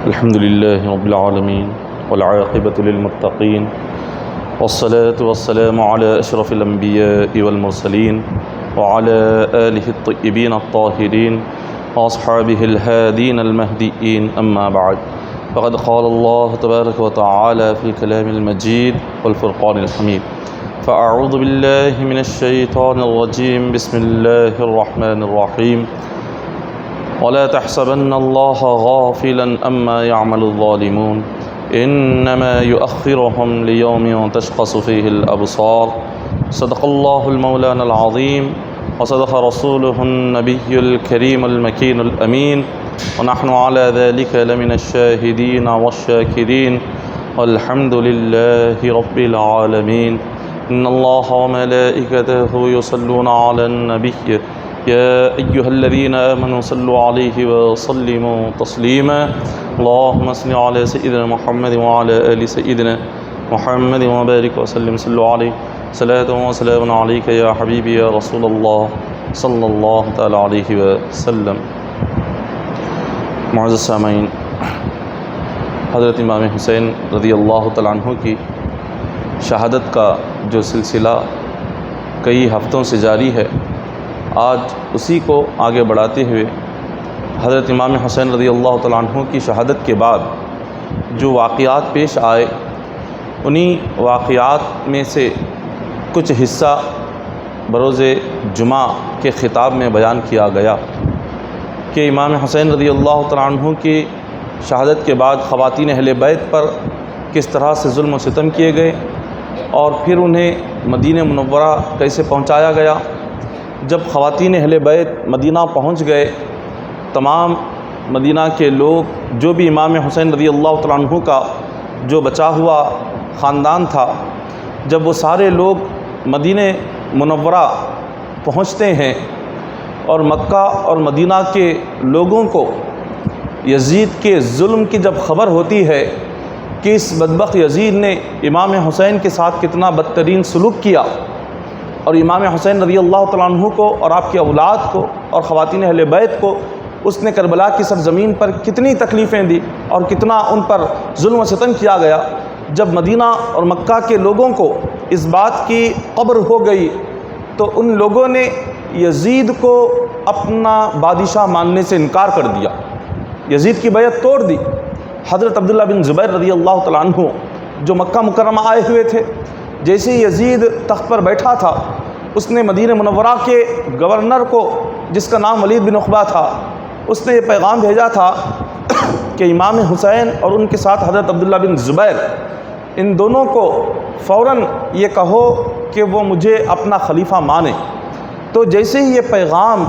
الحمد لله رب العالمين والعاقبة للمتقين والصلاة والسلام على أشرف الأنبياء والمرسلين وعلى آله الطيبين الطاهرين وأصحابه الهادين المهديين أما بعد فقد قال الله تبارك وتعالى في الكلام المجيد والفرقان الحميد فأعوذ بالله من الشيطان الرجيم بسم الله الرحمن الرحيم ولا تحسبن الله غافلا أما يعمل الظالمون إنما يؤخرهم ليوم تشخص فيه الأبصار صدق الله المولانا العظيم وصدق رسوله النبي الكريم المكين الأمين ونحن على ذلك لمن الشاهدين والشاكرين والحمد لله رب العالمين إن الله وملائكته يصلون على النبي يا أيها الذين آمنوا صلوا عليه وسلموا تسليما اللهم صل على سيدنا محمد وعلى آل سيدنا محمد وبارك وسلم صلوا عليه صلاة وسلام عليك يا حبيبي يا رسول الله صلى الله تعالى عليه وسلم. معزز سامعین، حضرت امام حسین رضی اللہ تعالیٰ عنہ کی شہادت کا جو سلسلہ کئی ہفتوں سے جاری ہے، آج اسی کو آگے بڑھاتے ہوئے حضرت امام حسین رضی اللہ تعالیٰ عنہ کی شہادت کے بعد جو واقعات پیش آئے، انہی واقعات میں سے کچھ حصہ بروز جمعہ کے خطاب میں بیان کیا گیا کہ امام حسین رضی اللہ تعالیٰ عنہ کی شہادت کے بعد خواتین اہل بیت پر کس طرح سے ظلم و ستم کیے گئے اور پھر انہیں مدینہ منورہ کیسے پہنچایا گیا. جب خواتین اہل بیت مدینہ پہنچ گئے، تمام مدینہ کے لوگ جو بھی امام حسین رضی اللہ تعالیٰ عنہ کا جو بچا ہوا خاندان تھا، جب وہ سارے لوگ مدینہ منورہ پہنچتے ہیں اور مکہ اور مدینہ کے لوگوں کو یزید کے ظلم کی جب خبر ہوتی ہے کہ اس بدبخت یزید نے امام حسین کے ساتھ کتنا بدترین سلوک کیا اور امام حسین رضی اللہ تعالیٰ عنہ کو اور آپ کی اولاد کو اور خواتین اہل بیت کو اس نے کربلا کی سرزمین پر کتنی تکلیفیں دی اور کتنا ان پر ظلم و ستم کیا گیا، جب مدینہ اور مکہ کے لوگوں کو اس بات کی خبر ہو گئی تو ان لوگوں نے یزید کو اپنا بادشاہ ماننے سے انکار کر دیا، یزید کی بیعت توڑ دی. حضرت عبداللہ بن زبیر رضی اللہ تعالیٰ عنہ جو مکہ مکرمہ آئے ہوئے تھے، جیسے یزید تخت پر بیٹھا تھا، اس نے مدینہ منورہ کے گورنر کو، جس کا نام ولید بن عقبہ تھا، اس نے یہ پیغام بھیجا تھا کہ امام حسین اور ان کے ساتھ حضرت عبداللہ بن زبیر، ان دونوں کو فوراً یہ کہو کہ وہ مجھے اپنا خلیفہ مانے. تو جیسے ہی یہ پیغام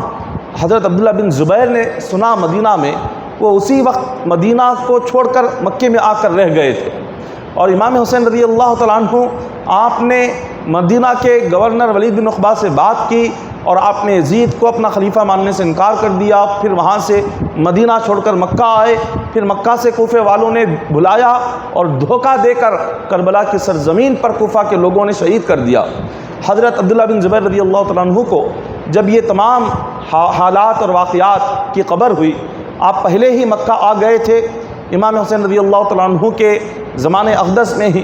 حضرت عبداللہ بن زبیر نے سنا مدینہ میں، وہ اسی وقت مدینہ کو چھوڑ کر مکے میں آ کر رہ گئے تھے. اور امام حسین رضی اللہ تعالیٰ عنہ، آپ نے مدینہ کے گورنر ولید بن عقبہ سے بات کی اور آپ نے یزید کو اپنا خلیفہ ماننے سے انکار کر دیا. پھر وہاں سے مدینہ چھوڑ کر مکہ آئے، پھر مکہ سے کوفے والوں نے بلایا اور دھوکہ دے کر کربلا کی سرزمین پر کوفہ کے لوگوں نے شہید کر دیا. حضرت عبداللہ بن زبیر رضی اللہ تعالیٰ عنہ کو جب یہ تمام حالات اور واقعات کی خبر ہوئی، آپ پہلے ہی مکہ آ گئے تھے. امام حسین رضی اللہ تعالیٰ عنہ کے زمانے اقدس میں ہی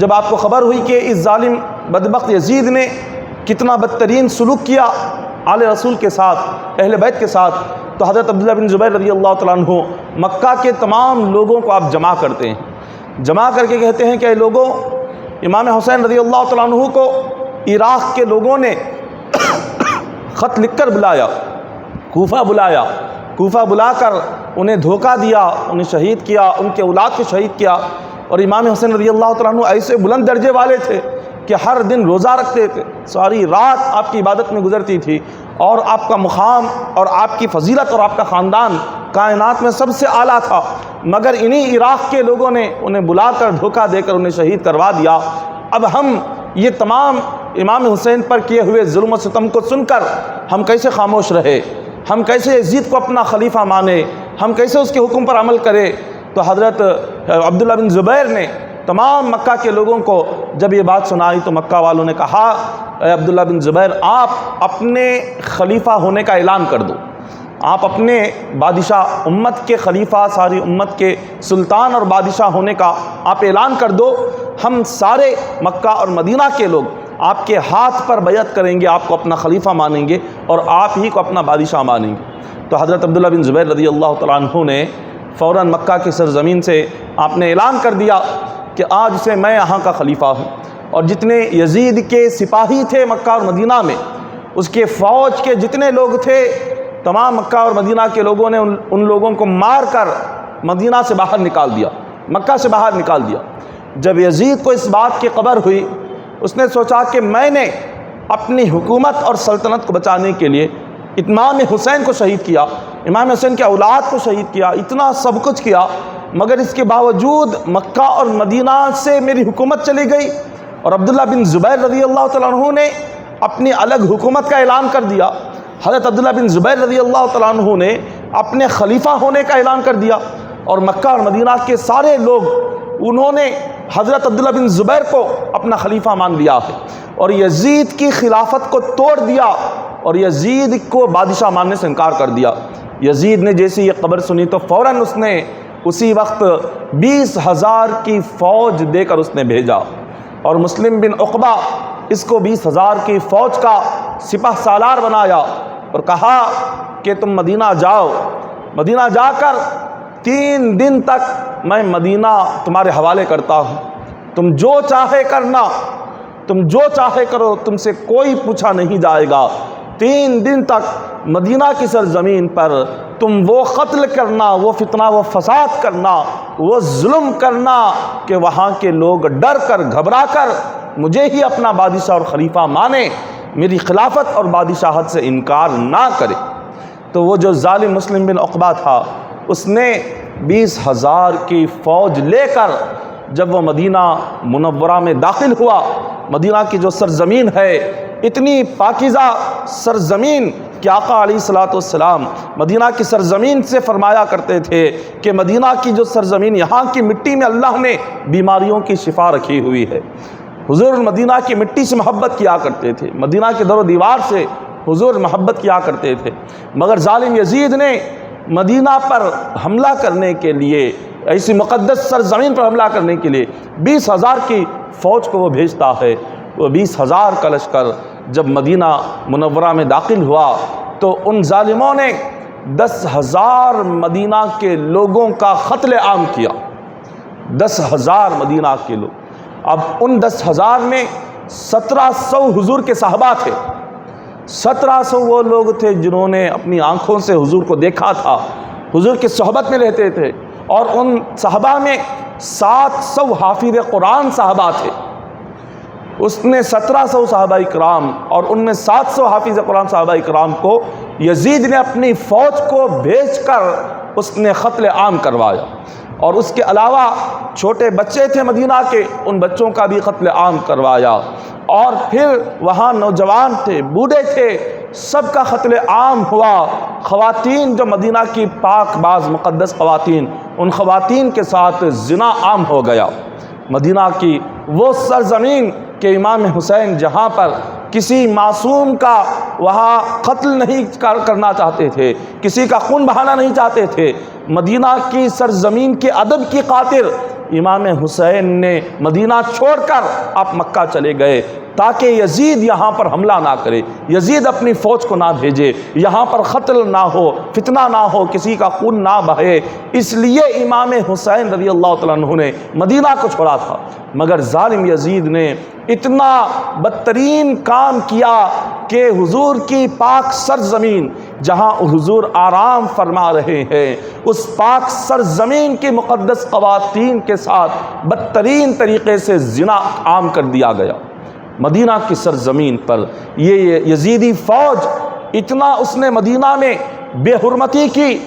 جب آپ کو خبر ہوئی کہ اس ظالم بدبخت یزید نے کتنا بدترین سلوک کیا آل رسول کے ساتھ، اہل بیت کے ساتھ، تو حضرت عبداللہ بن زبیر رضی اللہ تعالیٰ عنہ مکہ کے تمام لوگوں کو آپ جمع کرتے ہیں، جمع کر کے کہتے ہیں کہ اے لوگوں، امام حسین رضی اللہ تعالیٰ عنہ کو عراق کے لوگوں نے خط لکھ کر بلایا، کوفہ بلایا، کوفہ بلا کر انہیں دھوکہ دیا، انہیں شہید کیا، ان کے اولاد کو شہید کیا. اور امام حسین رضی اللہ تعالیٰ عنہ ایسے بلند درجے والے تھے کہ ہر دن روزہ رکھتے تھے، ساری رات آپ کی عبادت میں گزرتی تھی، اور آپ کا مقام اور آپ کی فضیلت اور آپ کا خاندان کائنات میں سب سے اعلیٰ تھا، مگر انہی عراق کے لوگوں نے انہیں بلا کر دھوکہ دے کر انہیں شہید کروا دیا. اب ہم یہ تمام امام حسین پر کیے ہوئے ظلم و ستم کو سن کر ہم کیسے خاموش رہے، ہم کیسے یزید کو اپنا خلیفہ مانے، ہم کیسے اس کے حکم پر عمل کرے. تو حضرت عبداللہ بن زبیر نے تمام مکہ کے لوگوں کو جب یہ بات سنائی تو مکہ والوں نے کہا، اے عبداللہ بن زبیر، آپ اپنے خلیفہ ہونے کا اعلان کر دو، آپ اپنے بادشاہ، امت کے خلیفہ، ساری امت کے سلطان اور بادشاہ ہونے کا آپ اعلان کر دو، ہم سارے مکہ اور مدینہ کے لوگ آپ کے ہاتھ پر بیعت کریں گے، آپ کو اپنا خلیفہ مانیں گے اور آپ ہی کو اپنا بادشاہ مانیں گے۔ تو حضرت عبداللہ بن زبیر رضی اللہ تعالیٰ عنہ نے فوراً مکہ کی سرزمین سے آپ نے اعلان کر دیا کہ آج سے میں یہاں کا خلیفہ ہوں، اور جتنے یزید کے سپاہی تھے مکہ اور مدینہ میں، اس کے فوج کے جتنے لوگ تھے، تمام مکہ اور مدینہ کے لوگوں نے ان لوگوں کو مار کر مدینہ سے باہر نکال دیا، مکہ سے باہر نکال دیا۔ جب یزید کو اس بات کی خبر ہوئی، اس نے سوچا کہ میں نے اپنی حکومت اور سلطنت کو بچانے کے لیے امام حسین کو شہید کیا، امام حسین کے اولاد کو شہید کیا، اتنا سب کچھ کیا، مگر اس کے باوجود مکہ اور مدینہ سے میری حکومت چلی گئی۔ اور عبداللہ بن زبیر رضی اللہ تعالیٰ عنہ نے اپنی الگ حکومت کا اعلان کر دیا۔ حضرت عبداللہ بن زبیر رضی اللہ تعالیٰ عنہ نے اپنے خلیفہ ہونے کا اعلان کر دیا، اور مکہ اور مدینہ کے سارے لوگ انہوں نے حضرت عبداللہ بن زبیر کو اپنا خلیفہ مان لیا ہے، اور یزید کی خلافت کو توڑ دیا اور یزید کو بادشاہ ماننے سے انکار کر دیا۔ یزید نے جیسی یہ خبر سنی تو فوراً اس نے اسی وقت 20,000 کی فوج دے کر اس نے بھیجا، اور مسلم بن عقبہ اس کو 20,000 کی فوج کا سپہ سالار بنایا اور کہا کہ تم مدینہ جاؤ، مدینہ جا کر 3 دن تک میں مدینہ تمہارے حوالے کرتا ہوں، تم جو چاہے کرنا، تم جو چاہے کرو، تم سے کوئی پوچھا نہیں جائے گا۔ 3 دن تک مدینہ کی سرزمین پر تم وہ قتل کرنا، وہ فتنہ و فساد کرنا، وہ ظلم کرنا کہ وہاں کے لوگ ڈر کر گھبرا کر مجھے ہی اپنا بادشاہ اور خلیفہ مانے، میری خلافت اور بادشاہت سے انکار نہ کرے۔ تو وہ جو ظالم مسلم بن عقبہ تھا، اس نے 20,000 کی فوج لے کر جب وہ مدینہ منورہ میں داخل ہوا، مدینہ کی جو سرزمین ہے، اتنی پاکیزہ سرزمین کہ آقا علیہ الصلوۃ والسلام مدینہ کی سرزمین سے فرمایا کرتے تھے کہ مدینہ کی جو سرزمین، یہاں کی مٹی میں اللہ نے بیماریوں کی شفا رکھی ہوئی ہے۔ حضور مدینہ کی مٹی سے محبت کیا کرتے تھے، مدینہ کے در و دیوار سے حضور محبت کیا کرتے تھے، مگر ظالم یزید نے مدینہ پر حملہ کرنے کے لیے، ایسی مقدس سرزمین پر حملہ کرنے کے لیے 20,000 کی فوج کو وہ بھیجتا ہے۔ وہ 20,000 کا لشکر جب مدینہ منورہ میں داخل ہوا تو ان ظالموں نے 10,000 مدینہ کے لوگوں کا قتل عام کیا، 10,000 مدینہ کے لوگ۔ اب ان 10,000 میں 1,700 حضور کے صحابہ تھے، 1,700 وہ لوگ تھے جنہوں نے اپنی آنکھوں سے حضور کو دیکھا تھا، حضور کی صحبت میں رہتے تھے، اور ان صحابہ میں 700 حافظ قرآن صحابہ تھے۔ اس نے 1,700 صحابہ اکرام اور ان میں 700 حافظ قرآن صحابہ اکرام کو یزید نے اپنی فوج کو بھیج کر اس نے قتل عام کروایا، اور اس کے علاوہ چھوٹے بچے تھے مدینہ کے، ان بچوں کا بھی قتل عام کروایا، اور پھر وہاں نوجوان تھے، بوڑھے تھے، سب کا قتل عام ہوا۔ خواتین جو مدینہ کی پاک باز مقدس خواتین، ان خواتین کے ساتھ زنا عام ہو گیا۔ مدینہ کی وہ سرزمین کہ امام حسین جہاں پر کسی معصوم کا وہاں قتل نہیں کرنا چاہتے تھے، کسی کا خون بہانا نہیں چاہتے تھے، مدینہ کی سرزمین کے ادب کی خاطر امام حسین نے مدینہ چھوڑ کر آپ مکہ چلے گئے تاکہ یزید یہاں پر حملہ نہ کرے، یزید اپنی فوج کو نہ بھیجے، یہاں پر قتل نہ ہو، فتنہ نہ ہو، کسی کا خون نہ بہے۔ اس لیے امام حسین رضی اللہ تعالیٰ عنہ نے مدینہ کو چھوڑا تھا، مگر ظالم یزید نے اتنا بدترین کام کیا کہ حضور کی پاک سرزمین جہاں حضور آرام فرما رہے ہیں، اس پاک سرزمین کی مقدس خواتین کے ساتھ بدترین طریقے سے زنا عام کر دیا گیا۔ مدینہ کی سرزمین پر یہ یزیدی فوج اتنا اس نے مدینہ میں بے حرمتی کی،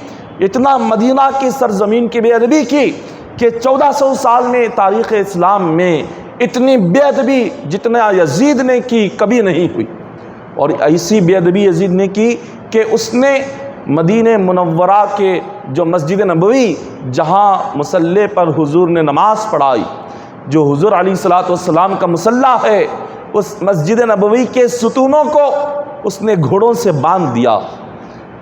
اتنا مدینہ کی سرزمین کی بے ادبی کی کہ 1400 سال میں تاریخ اسلام میں اتنی بے ادبی جتنا یزید نے کی کبھی نہیں ہوئی۔ اور ایسی بے ادبی یزید نے کی کہ اس نے مدینہ منورہ کے جو مسجد نبوی جہاں مصلی پر حضور نے نماز پڑھائی، جو حضور علیہ الصلوۃ والسلام کا مصلی ہے، اس مسجد نبوی کے ستونوں کو اس نے گھوڑوں سے باندھ دیا،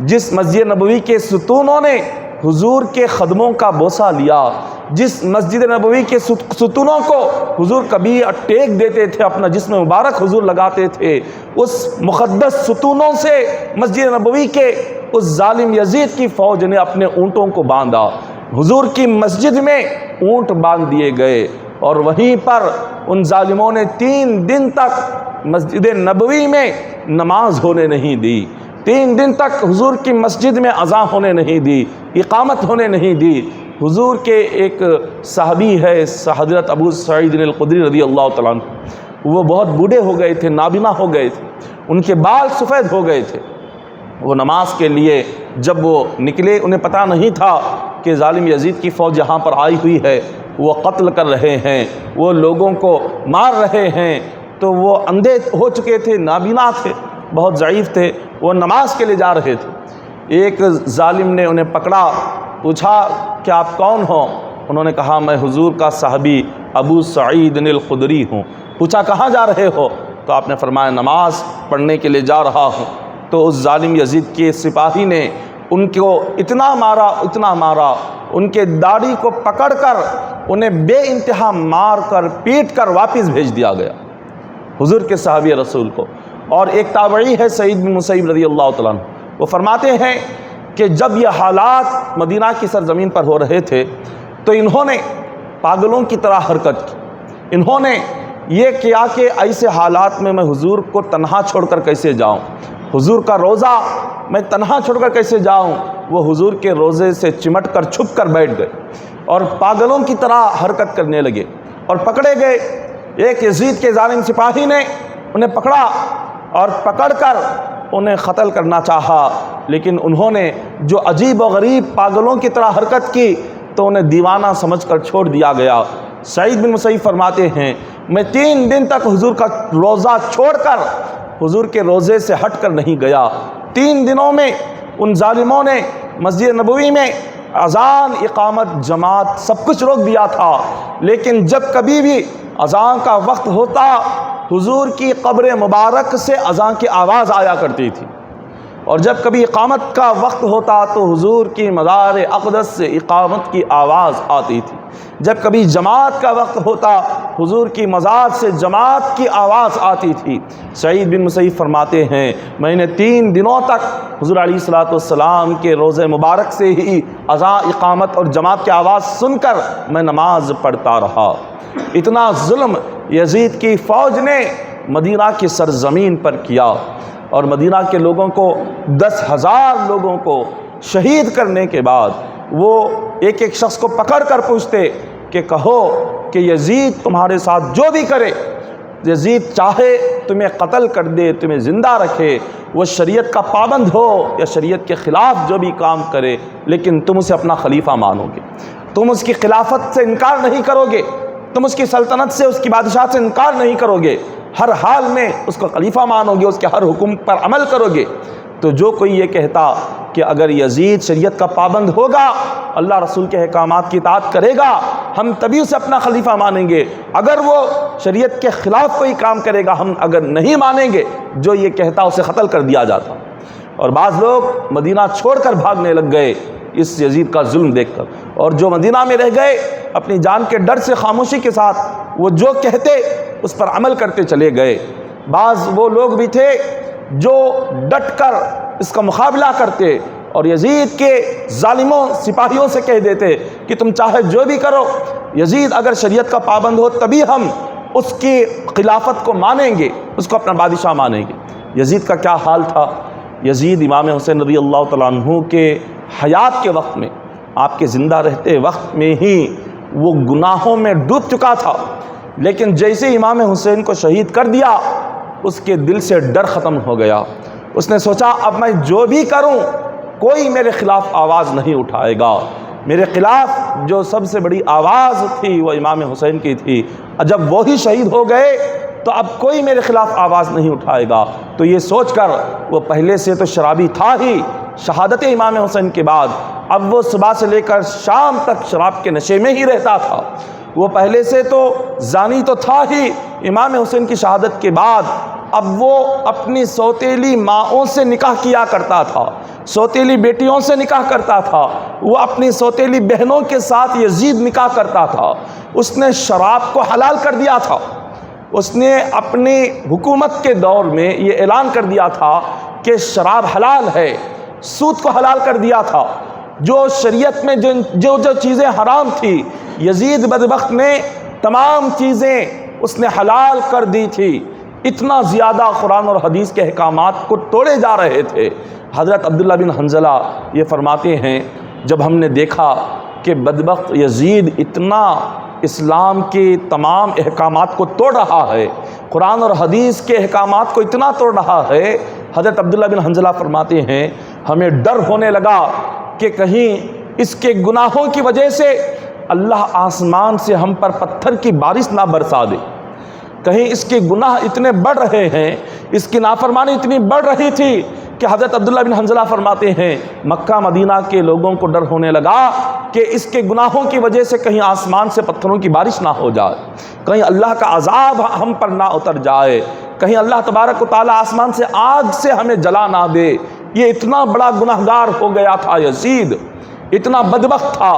جس مسجد نبوی کے ستونوں نے حضور کے قدموں کا بوسہ لیا، جس مسجد نبوی کے ستونوں کو حضور کبھی ٹیک دیتے تھے، اپنا جسم مبارک حضور لگاتے تھے، اس مقدس ستونوں سے مسجد نبوی کے اس ظالم یزید کی فوج نے اپنے اونٹوں کو باندھا۔ حضور کی مسجد میں اونٹ باندھ دیے گئے، اور وہیں پر ان ظالموں نے 3 دن تک مسجد نبوی میں نماز ہونے نہیں دی، 3 دن تک حضور کی مسجد میں اذان ہونے نہیں دی، اقامت ہونے نہیں دی۔ حضور کے ایک صحابی ہے حضرت ابو سعید الخدری رضی اللہ تعالیٰ عنہ، وہ بہت بوڑھے ہو گئے تھے، نابینا ہو گئے تھے، ان کے بال سفید ہو گئے تھے۔ وہ نماز کے لیے جب وہ نکلے، انہیں پتہ نہیں تھا کہ ظالم یزید کی فوج یہاں پر آئی ہوئی ہے، وہ قتل کر رہے ہیں، وہ لوگوں کو مار رہے ہیں، تو وہ اندھے ہو چکے تھے، نابینا تھے، بہت ضعیف تھے، وہ نماز کے لیے جا رہے تھے۔ ایک ظالم نے انہیں پکڑا، پوچھا کہ آپ کون ہو؟ انہوں نے کہا میں حضور کا صحابی ابو سعید الخدری ہوں۔ پوچھا کہاں جا رہے ہو؟ تو آپ نے فرمایا نماز پڑھنے کے لیے جا رہا ہوں۔ تو اس ظالم یزید کے سپاہی نے ان کو اتنا مارا، ان کے داڑھی کو پکڑ کر انہیں بے انتہا مار کر پیٹ کر واپس بھیج دیا گیا حضور کے صحابی رسول کو۔ اور ایک تابعی ہے سعید بن مسیب رضی اللہ تعالیٰ عنہ، وہ فرماتے ہیں کہ جب یہ حالات مدینہ کی سرزمین پر ہو رہے تھے تو انہوں نے پاگلوں کی طرح حرکت کی۔ انہوں نے یہ کیا کہ ایسے حالات میں حضور کو تنہا چھوڑ کر کیسے جاؤں، حضور کا روزہ میں تنہا چھوڑ کر کیسے جاؤں۔ وہ حضور کے روزے سے چمٹ کر چھپ کر بیٹھ گئے اور پاگلوں کی طرح حرکت کرنے لگے اور پکڑے گئے۔ ایک یزید کے ظالم سپاہی نے انہیں پکڑا اور پکڑ کر انہیں قتل کرنا چاہا، لیکن انہوں نے جو عجیب و غریب پاگلوں کی طرح حرکت کی تو انہیں دیوانہ سمجھ کر چھوڑ دیا گیا۔ سعید بن مسیب فرماتے ہیں میں 3 دن تک حضور کا روزہ چھوڑ کر حضور کے روزے سے ہٹ کر نہیں گیا۔ 3 دنوں میں ان ظالموں نے مسجد نبوی میں اذان، اقامت، جماعت سب کچھ روک دیا تھا، لیکن جب کبھی بھی اذان کا وقت ہوتا حضور کی قبر مبارک سے اذان کی آواز آیا کرتی تھی، اور جب کبھی اقامت کا وقت ہوتا تو حضور کی مزار اقدس سے اقامت کی آواز آتی تھی، جب کبھی جماعت کا وقت ہوتا حضور کی مزار سے جماعت کی آواز آتی تھی۔ سعید بن مسیب فرماتے ہیں میں نے 3 دنوں تک حضور علیہ الصلوۃ والسلام کے روزے مبارک سے ہی اذان، اقامت اور جماعت کی آواز سن کر میں نماز پڑھتا رہا۔ اتنا ظلم یزید کی فوج نے مدینہ کی سرزمین پر کیا، اور مدینہ کے لوگوں کو 10,000 لوگوں کو شہید کرنے کے بعد وہ ایک ایک شخص کو پکڑ کر پوچھتے کہ کہو کہ یزید تمہارے ساتھ جو بھی کرے، یزید چاہے تمہیں قتل کر دے، تمہیں زندہ رکھے، وہ شریعت کا پابند ہو یا شریعت کے خلاف جو بھی کام کرے، لیکن تم اسے اپنا خلیفہ مانو گے، تم اس کی خلافت سے انکار نہیں کرو گے، تم اس کی سلطنت سے، اس کی بادشاہت سے انکار نہیں کرو گے، ہر حال میں اس کو خلیفہ مانو گے، اس کے ہر حکم پر عمل کرو گے۔ تو جو کوئی یہ کہتا کہ اگر یزید شریعت کا پابند ہوگا، اللہ رسول کے احکامات کی اطاعت کرے گا، ہم تبھی اسے اپنا خلیفہ مانیں گے، اگر وہ شریعت کے خلاف کوئی کام کرے گا ہم اگر نہیں مانیں گے، جو یہ کہتا اسے قتل کر دیا جاتا۔ اور بعض لوگ مدینہ چھوڑ کر بھاگنے لگ گئے اس یزید کا ظلم دیکھ کر، اور جو مدینہ میں رہ گئے اپنی جان کے ڈر سے خاموشی کے ساتھ وہ جو کہتے اس پر عمل کرتے چلے گئے۔ بعض وہ لوگ بھی تھے جو ڈٹ کر اس کا مقابلہ کرتے اور یزید کے ظالموں سپاہیوں سے کہہ دیتے کہ تم چاہے جو بھی کرو، یزید اگر شریعت کا پابند ہو تبھی ہم اس کی خلافت کو مانیں گے، اس کو اپنا بادشاہ مانیں گے۔ یزید کا کیا حال تھا؟ یزید امام حسین رضی اللہ تعالیٰ عنہ کے حیات کے وقت میں، آپ کے زندہ رہتے وقت میں ہی وہ گناہوں میں ڈوب چکا تھا، لیکن جیسے امام حسین کو شہید کر دیا اس کے دل سے ڈر ختم ہو گیا۔ اس نے سوچا اب میں جو بھی کروں کوئی میرے خلاف آواز نہیں اٹھائے گا، میرے خلاف جو سب سے بڑی آواز تھی وہ امام حسین کی تھی، جب وہی شہید ہو گئے تو اب کوئی میرے خلاف آواز نہیں اٹھائے گا۔ تو یہ سوچ کر وہ پہلے سے تو شرابی تھا ہی، شہادت امام حسین کے بعد اب وہ صبح سے لے کر شام تک شراب کے نشے میں ہی رہتا تھا، وہ پہلے سے تو زانی تو تھا ہی، امام حسین کی شہادت کے بعد اب وہ اپنی سوتیلی ماؤں سے نکاح کیا کرتا تھا، سوتیلی بیٹیوں سے نکاح کرتا تھا، وہ اپنی سوتیلی بہنوں کے ساتھ یزید نکاح کرتا تھا، اس نے شراب کو حلال کر دیا تھا، اس نے اپنی حکومت کے دور میں یہ اعلان کر دیا تھا کہ شراب حلال ہے، سود کو حلال کر دیا تھا، جو شریعت میں جو چیزیں حرام تھی یزید بدبخت نے تمام چیزیں اس نے حلال کر دی تھی۔ اتنا زیادہ قرآن اور حدیث کے احکامات کو توڑے جا رہے تھے۔ حضرت عبداللہ بن حنظلہ یہ فرماتے ہیں جب ہم نے دیکھا کہ بدبخت یزید اتنا اسلام کے تمام احکامات کو توڑ رہا ہے، قرآن اور حدیث کے احکامات کو اتنا توڑ رہا ہے، حضرت عبداللہ بن حنظلہ فرماتے ہیں ہمیں ڈر ہونے لگا کہ کہیں اس کے گناہوں کی وجہ سے اللہ آسمان سے ہم پر پتھر کی بارش نہ برسا دے، کہیں اس کے گناہ اتنے بڑھ رہے ہیں، اس کی نافرمانی اتنی بڑھ رہی تھی کہ حضرت عبداللہ بن حنظلہ فرماتے ہیں مکہ مدینہ کے لوگوں کو ڈر ہونے لگا کہ اس کے گناہوں کی وجہ سے کہیں آسمان سے پتھروں کی بارش نہ ہو جائے، کہیں اللہ کا عذاب ہم پر نہ اتر جائے، کہیں اللہ تبارک و تعالیٰ آسمان سے آگ سے ہمیں جلا نہ دے۔ یہ اتنا بڑا گناہگار ہو گیا تھا یزید، اتنا بدبخت تھا۔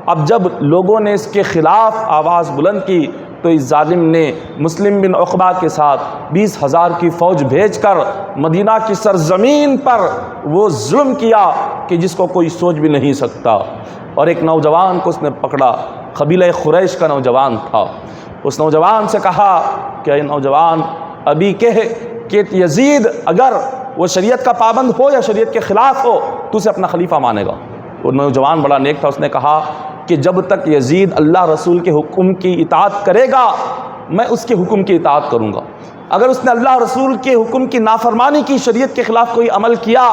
اب جب لوگوں نے اس کے خلاف آواز بلند کی تو اس ظالم نے مسلم بن عقبہ کے ساتھ 20,000 کی فوج بھیج کر مدینہ کی سرزمین پر وہ ظلم کیا کہ جس کو کوئی سوچ بھی نہیں سکتا، اور ایک نوجوان کو اس نے پکڑا، قبیلہ قریش کا نوجوان تھا، اس نوجوان سے کہا کہ اے نوجوان ابھی کہ یزید اگر وہ شریعت کا پابند ہو یا شریعت کے خلاف ہو تو اسے اپنا خلیفہ مانے گا۔ وہ نوجوان بڑا نیک تھا، اس نے کہا کہ جب تک یزید اللہ رسول کے حکم کی اطاعت کرے گا میں اس کے حکم کی اطاعت کروں گا، اگر اس نے اللہ رسول کے حکم کی نافرمانی کی، شریعت کے خلاف کوئی عمل کیا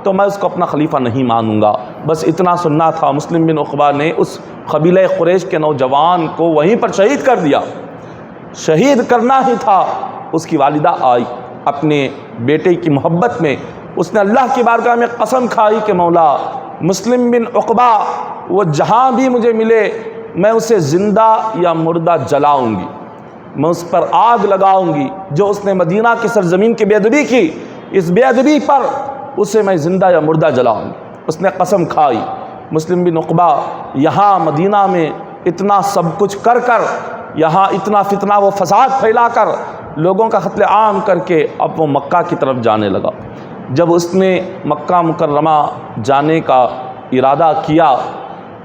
تو میں اس کو اپنا خلیفہ نہیں مانوں گا۔ بس اتنا سننا تھا، مسلم بن عقبہ نے اس قبیلہ قریش کے نوجوان کو وہیں پر شہید کر دیا، شہید کرنا ہی تھا۔ اس کی والدہ آئی اپنے بیٹے کی محبت میں، اس نے اللہ کی بارگاہ میں قسم کھائی کہ مولا مسلم بن عقبہ وہ جہاں بھی مجھے ملے میں اسے زندہ یا مردہ جلاؤں گی، میں اس پر آگ لگاؤں گی، جو اس نے مدینہ کی سرزمین کی بے ادبی کی، اس بے ادبی پر اسے میں زندہ یا مردہ جلاؤں گی۔ اس نے قسم کھائی۔ مسلم بن عقبہ یہاں مدینہ میں اتنا سب کچھ کر کر، یہاں اتنا فتنہ و فساد پھیلا کر، لوگوں کا قتل عام کر کے اب وہ مکہ کی طرف جانے لگا۔ جب اس نے مکہ مکرمہ جانے کا ارادہ کیا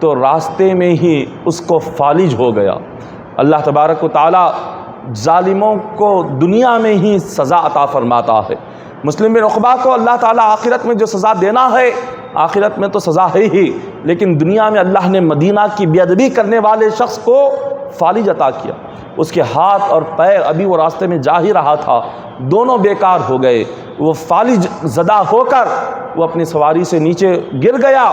تو راستے میں ہی اس کو فالج ہو گیا۔ اللہ تبارک و تعالیٰ ظالموں کو دنیا میں ہی سزا عطا فرماتا ہے۔ مسلم بن عقبہ کو اللہ تعالیٰ آخرت میں جو سزا دینا ہے، آخرت میں تو سزا ہے ہی، لیکن دنیا میں اللہ نے مدینہ کی بے ادبی کرنے والے شخص کو فالج عطا کیا۔ اس کے ہاتھ اور پیر، ابھی وہ راستے میں جا ہی رہا تھا، دونوں بیکار ہو گئے۔ وہ فالج زدہ ہو کر وہ اپنی سواری سے نیچے گر گیا،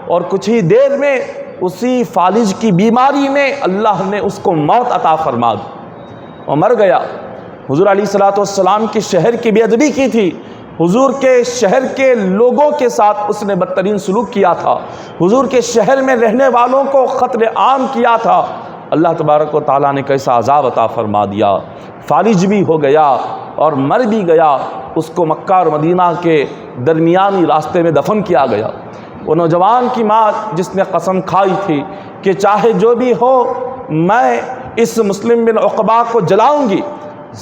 اور کچھ ہی دیر میں اسی فالج کی بیماری میں اللہ نے اس کو موت عطا فرما دی اور مر گیا۔ حضور علیہ الصلوۃ والسلام کے شہر کی بے ادبی کی تھی، حضور کے شہر کے لوگوں کے ساتھ اس نے بدترین سلوک کیا تھا، حضور کے شہر میں رہنے والوں کو قتل عام کیا تھا۔ اللہ تبارک و تعالیٰ نے کیسا عذاب عطا فرما دیا، فالج بھی ہو گیا اور مر بھی گیا۔ اس کو مکہ اور مدینہ کے درمیانی راستے میں دفن کیا گیا۔ وہ نوجوان کی ماں جس نے قسم کھائی تھی کہ چاہے جو بھی ہو میں اس مسلم بن عقبہ کو جلاؤں گی،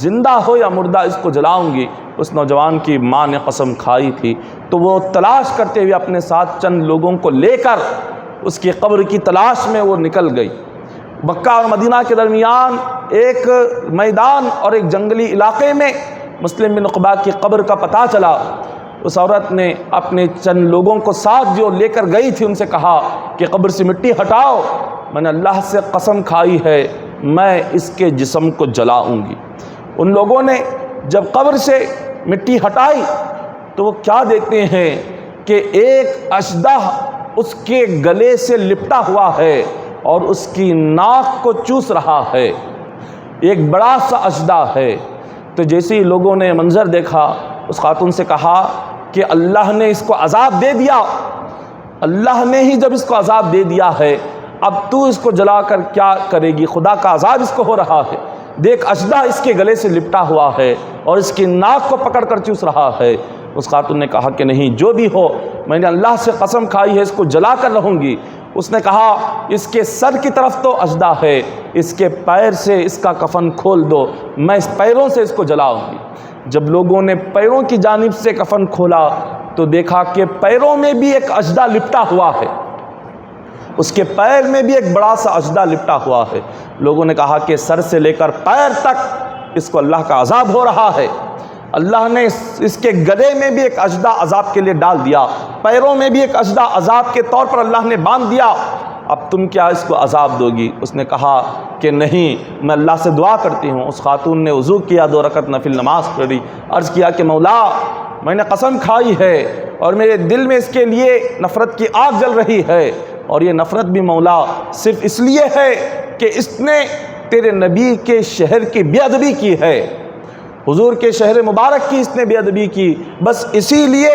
زندہ ہو یا مردہ اس کو جلاؤں گی، اس نوجوان کی ماں نے قسم کھائی تھی، تو وہ تلاش کرتے ہوئے اپنے ساتھ چند لوگوں کو لے کر اس کی قبر کی تلاش میں وہ نکل گئی۔ مکہ اور مدینہ کے درمیان ایک میدان اور ایک جنگلی علاقے میں مسلم بن عقبہ کی قبر کا پتہ چلا۔ اس عورت نے اپنے چند لوگوں کو ساتھ جو لے کر گئی تھی ان سے کہا کہ قبر سے مٹی ہٹاؤ، میں نے اللہ سے قسم کھائی ہے میں اس کے جسم کو جلاؤں گی۔ ان لوگوں نے جب قبر سے مٹی ہٹائی تو وہ کیا دیکھتے ہیں کہ ایک اژدھا اس کے گلے سے لپٹا ہوا ہے اور اس کی ناک کو چوس رہا ہے، ایک بڑا سا اژدھا ہے۔ تو جیسے ہی لوگوں نے منظر دیکھا اس خاتون سے کہا کہ اللہ نے اس کو عذاب دے دیا، اللہ نے ہی جب اس کو عذاب دے دیا ہے اب تو اس کو جلا کر کیا کرے گی، خدا کا عذاب اس کو ہو رہا ہے۔ دیکھ اژدھا اس کے گلے سے لپٹا ہوا ہے اور اس کی ناک کو پکڑ کر چوس رہا ہے۔ اس خاتون نے کہا کہ نہیں، جو بھی ہو، میں نے اللہ سے قسم کھائی ہے اس کو جلا کر رہوں گی۔ اس نے کہا اس کے سر کی طرف تو اژدھا ہے، اس کے پیر سے اس کا کفن کھول دو، میں اس پیروں سے اس کو جلاؤں گی۔ جب لوگوں نے پیروں کی جانب سے کفن کھولا تو دیکھا کہ پیروں میں بھی ایک اژدھا لپٹا ہوا ہے، اس کے پیر میں بھی ایک بڑا سا اژدھا لپٹا ہوا ہے۔ لوگوں نے کہا کہ سر سے لے کر پیر تک اس کو اللہ کا عذاب ہو رہا ہے۔ اللہ نے اس کے گلے میں بھی ایک اژدھا عذاب کے لیے ڈال دیا، پیروں میں بھی ایک اژدھا عذاب کے طور پر اللہ نے باندھ دیا، اب تم کیا اس کو عذاب دو گی؟ اس نے کہا کہ نہیں، میں اللہ سے دعا کرتی ہوں۔ اس خاتون نے وضو کیا، 2 رکعت نفل نماز پڑھی، عرض کیا کہ مولا، میں نے قسم کھائی ہے اور میرے دل میں اس کے لیے نفرت کی آگ جل رہی ہے، اور یہ نفرت بھی مولا صرف اس لیے ہے کہ اس نے تیرے نبی کے شہر کی بے ادبی کی ہے، حضور کے شہر مبارک کی اس نے بے ادبی کی، بس اسی لیے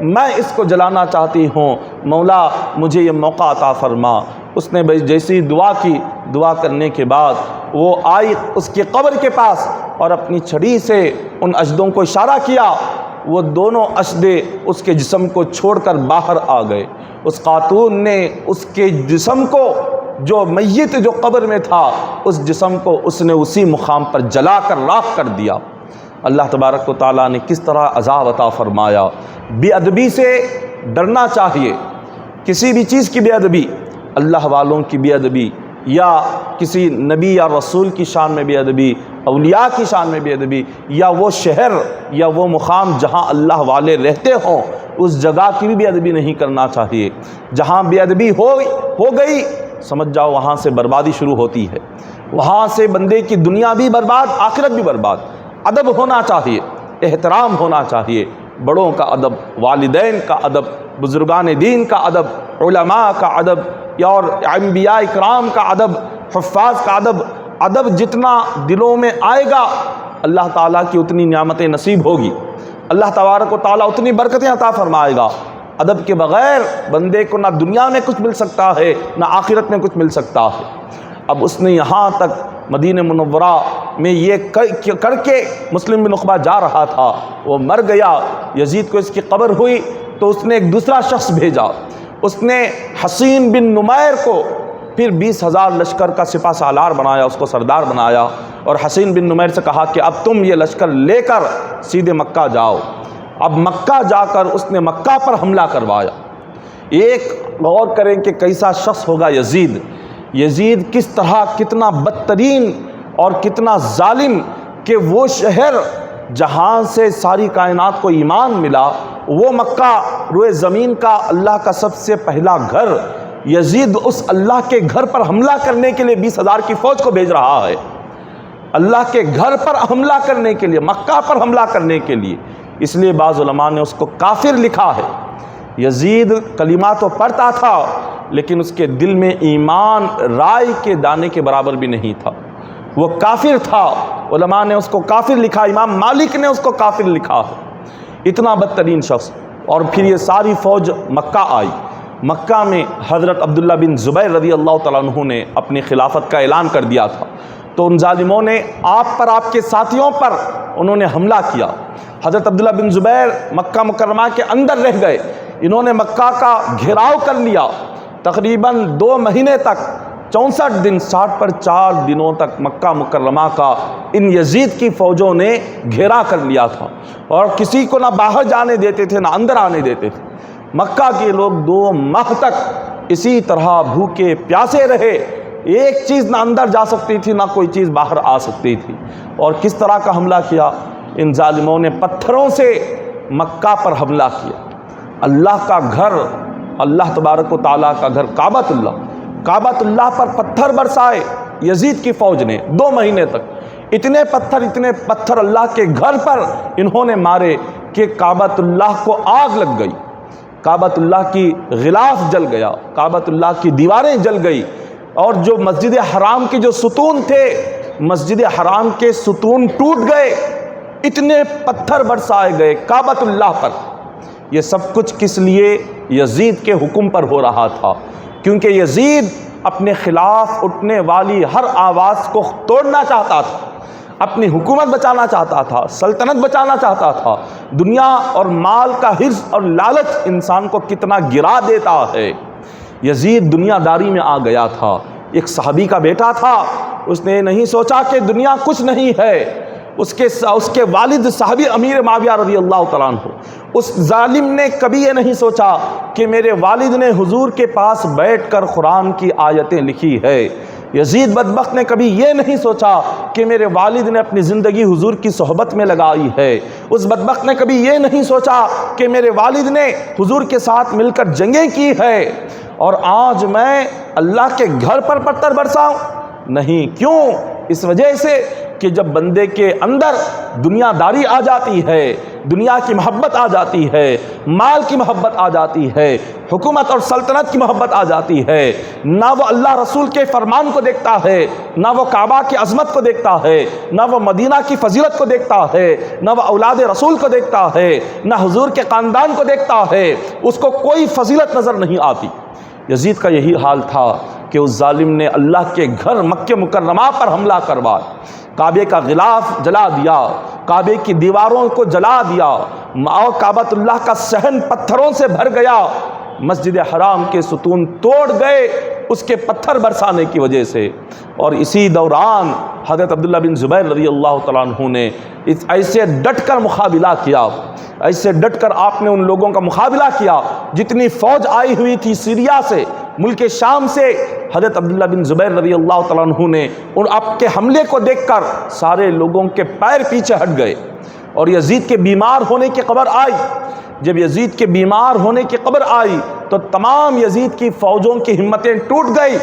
میں اس کو جلانا چاہتی ہوں، مولا مجھے یہ موقع عطا فرما۔ اس نے جیسی دعا کی، دعا کرنے کے بعد وہ آئی اس کی قبر کے پاس اور اپنی چھڑی سے ان اژدھوں کو اشارہ کیا، وہ دونوں اژدھے اس کے جسم کو چھوڑ کر باہر آ گئے۔ اس خاتون نے اس کے جسم کو، جو میت جو قبر میں تھا، اس جسم کو اس نے اسی مقام پر جلا کر راکھ کر دیا۔ اللہ تبارک و تعالیٰ نے کس طرح عذاب عطا فرمایا۔ بے ادبی سے ڈرنا چاہیے، کسی بھی چیز کی بے ادبی، اللہ والوں کی بے ادبی، یا کسی نبی یا رسول کی شان میں بے ادبی، اولیاء کی شان میں بے ادبی، یا وہ شہر یا وہ مقام جہاں اللہ والے رہتے ہوں اس جگہ کی بھی بے ادبی نہیں کرنا چاہیے۔ جہاں بے ادبی ہو گئی، سمجھ جاؤ وہاں سے بربادی شروع ہوتی ہے، وہاں سے بندے کی دنیا بھی برباد، آخرت بھی برباد۔ ادب ہونا چاہیے، احترام ہونا چاہیے، بڑوں کا ادب، والدین کا ادب، بزرگان دین کا ادب، علماء کا ادب، اور انبیاء اکرام کا ادب، حفاظ کا ادب۔ ادب جتنا دلوں میں آئے گا اللہ تعالیٰ کی اتنی نعمتیں نصیب ہوگی، اللہ تبارک و تعالیٰ اتنی برکتیں عطا فرمائے گا۔ ادب کے بغیر بندے کو نہ دنیا میں کچھ مل سکتا ہے نہ آخرت میں کچھ مل سکتا ہے۔ اب اس نے یہاں تک مدینہ منورہ میں یہ کر کے مسلم بن عقبہ جا رہا تھا، وہ مر گیا، یزید کو اس کی قبر ہوئی تو اس نے ایک دوسرا شخص بھیجا، اس نے حسین بن نمیر کو پھر 20,000 لشکر کا سپہ سالار بنایا، اس کو سردار بنایا، اور حسین بن نمیر سے کہا کہ اب تم یہ لشکر لے کر سیدھے مکہ جاؤ۔ اب مکہ جا کر اس نے مکہ پر حملہ کروایا۔ ایک غور کریں کہ کیسا شخص ہوگا یزید، یزید کس طرح، کتنا بدترین اور کتنا ظالم، کہ وہ شہر جہاں سے ساری کائنات کو ایمان ملا، وہ مکہ روئے زمین کا اللہ کا سب سے پہلا گھر، یزید اس اللہ کے گھر پر حملہ کرنے کے لیے 20,000 کی فوج کو بھیج رہا ہے، اللہ کے گھر پر حملہ کرنے کے لیے، مکہ پر حملہ کرنے کے لیے۔ اس لیے بعض علماء نے اس کو کافر لکھا ہے۔ یزید کلمہ تو پڑھتا تھا لیکن اس کے دل میں ایمان رائے کے دانے کے برابر بھی نہیں تھا، وہ کافر تھا۔ علماء نے اس کو کافر لکھا، امام مالک نے اس کو کافر لکھا ہے، اتنا بدترین شخص۔ اور پھر یہ ساری فوج مکہ آئی۔ مکہ میں حضرت عبداللہ بن زبیر رضی اللہ تعالیٰ عنہ نے اپنی خلافت کا اعلان کر دیا تھا، تو ان ظالموں نے آپ پر، آپ کے ساتھیوں پر انہوں نے حملہ کیا۔ حضرت عبداللہ بن زبیر مکہ مکرمہ کے اندر رہ گئے، انہوں نے مکہ کا گھیراؤ کر لیا، تقریباً 2 مہینے تک، 64 دن، 60 پر 4 دنوں تک مکہ مکرمہ کا ان یزید کی فوجوں نے گھیرا کر لیا تھا، اور کسی کو نہ باہر جانے دیتے تھے نہ اندر آنے دیتے تھے۔ مکہ کے لوگ 2 ماہ تک اسی طرح بھوکے پیاسے رہے، ایک چیز نہ اندر جا سکتی تھی نہ کوئی چیز باہر آ سکتی تھی۔ اور کس طرح کا حملہ کیا؟ ان ظالموں نے پتھروں سے مکہ پر حملہ کیا۔ اللہ کا گھر، اللہ تبارک و تعالیٰ کا گھر کعبۃ اللہ پر پتھر برسائے یزید کی فوج نے 2 مہینے تک۔ اتنے پتھر اللہ کے گھر پر انہوں نے مارے کہ کعبۃ اللہ کو آگ لگ گئی، کعبۃ اللہ کی غلاف جل گیا، کعبۃ اللہ کی دیواریں جل گئی، اور جو مسجد حرام کے جو ستون تھے، مسجد حرام کے ستون ٹوٹ گئے، اتنے پتھر برسائے گئے کعبۃ اللہ پر۔ یہ سب کچھ کس لیے؟ یزید کے حکم پر ہو رہا تھا، کیونکہ یزید اپنے خلاف اٹھنے والی ہر آواز کو توڑنا چاہتا تھا۔ اپنی حکومت بچانا چاہتا تھا، سلطنت بچانا چاہتا تھا۔ دنیا اور مال کا حرص اور لالچ انسان کو کتنا گرا دیتا ہے۔ یزید دنیا داری میں آ گیا تھا، ایک صحابی کا بیٹا تھا، اس نے نہیں سوچا کہ دنیا کچھ نہیں ہے۔ اس کے والد صحابی امیر معاویہ رضی اللہ تعالیٰ عنہ، اس ظالم نے کبھی یہ نہیں سوچا کہ میرے والد نے حضور کے پاس بیٹھ کر قرآن کی آیتیں لکھی ہے۔ یزید بدبخت نے کبھی یہ نہیں سوچا کہ میرے والد نے اپنی زندگی حضور کی صحبت میں لگائی ہے۔ اس بدبخت نے کبھی یہ نہیں سوچا کہ میرے والد نے حضور کے ساتھ مل کر جنگیں کی ہے، اور آج میں اللہ کے گھر پر پتھر برساؤں؟ نہیں۔ کیوں؟ اس وجہ سے کہ جب بندے کے اندر دنیا داری آ جاتی ہے، دنیا کی محبت آ جاتی ہے، مال کی محبت آ جاتی ہے، حکومت اور سلطنت کی محبت آ جاتی ہے، نہ وہ اللہ رسول کے فرمان کو دیکھتا ہے، نہ وہ کعبہ کی عظمت کو دیکھتا ہے، نہ وہ مدینہ کی فضیلت کو دیکھتا ہے، نہ وہ اولاد رسول کو دیکھتا ہے، نہ حضور کے خاندان کو دیکھتا ہے، اس کو کوئی فضیلت نظر نہیں آتی۔ یزید کا یہی حال تھا کہ اس ظالم نے اللہ کے گھر مکہ مکرمہ پر حملہ کروا، کعبے کا غلاف جلا دیا، کعبے کی دیواروں کو جلا دیا، اور کعبۃ اللہ کا صحن پتھروں سے بھر گیا، مسجد حرام کے ستون توڑ گئے اس کے پتھر برسانے کی وجہ سے۔ اور اسی دوران حضرت عبداللہ بن زبیر رضی اللہ تعالیٰ عنہ نے ایسے ڈٹ کر مقابلہ کیا، ایسے ڈٹ کر آپ نے ان لوگوں کا مقابلہ کیا، جتنی فوج آئی ہوئی تھی سیریا سے، ملک شام سے، حضرت عبداللہ بن زبیر رضی اللہ تعالیٰ عنہ نے ان آپ کے حملے کو دیکھ کر سارے لوگوں کے پیر پیچھے ہٹ گئے۔ اور یزید کے بیمار ہونے کی خبر آئی، جب یزید کے بیمار ہونے کی خبر آئی تو تمام یزید کی فوجوں کی ہمتیں ٹوٹ گئی۔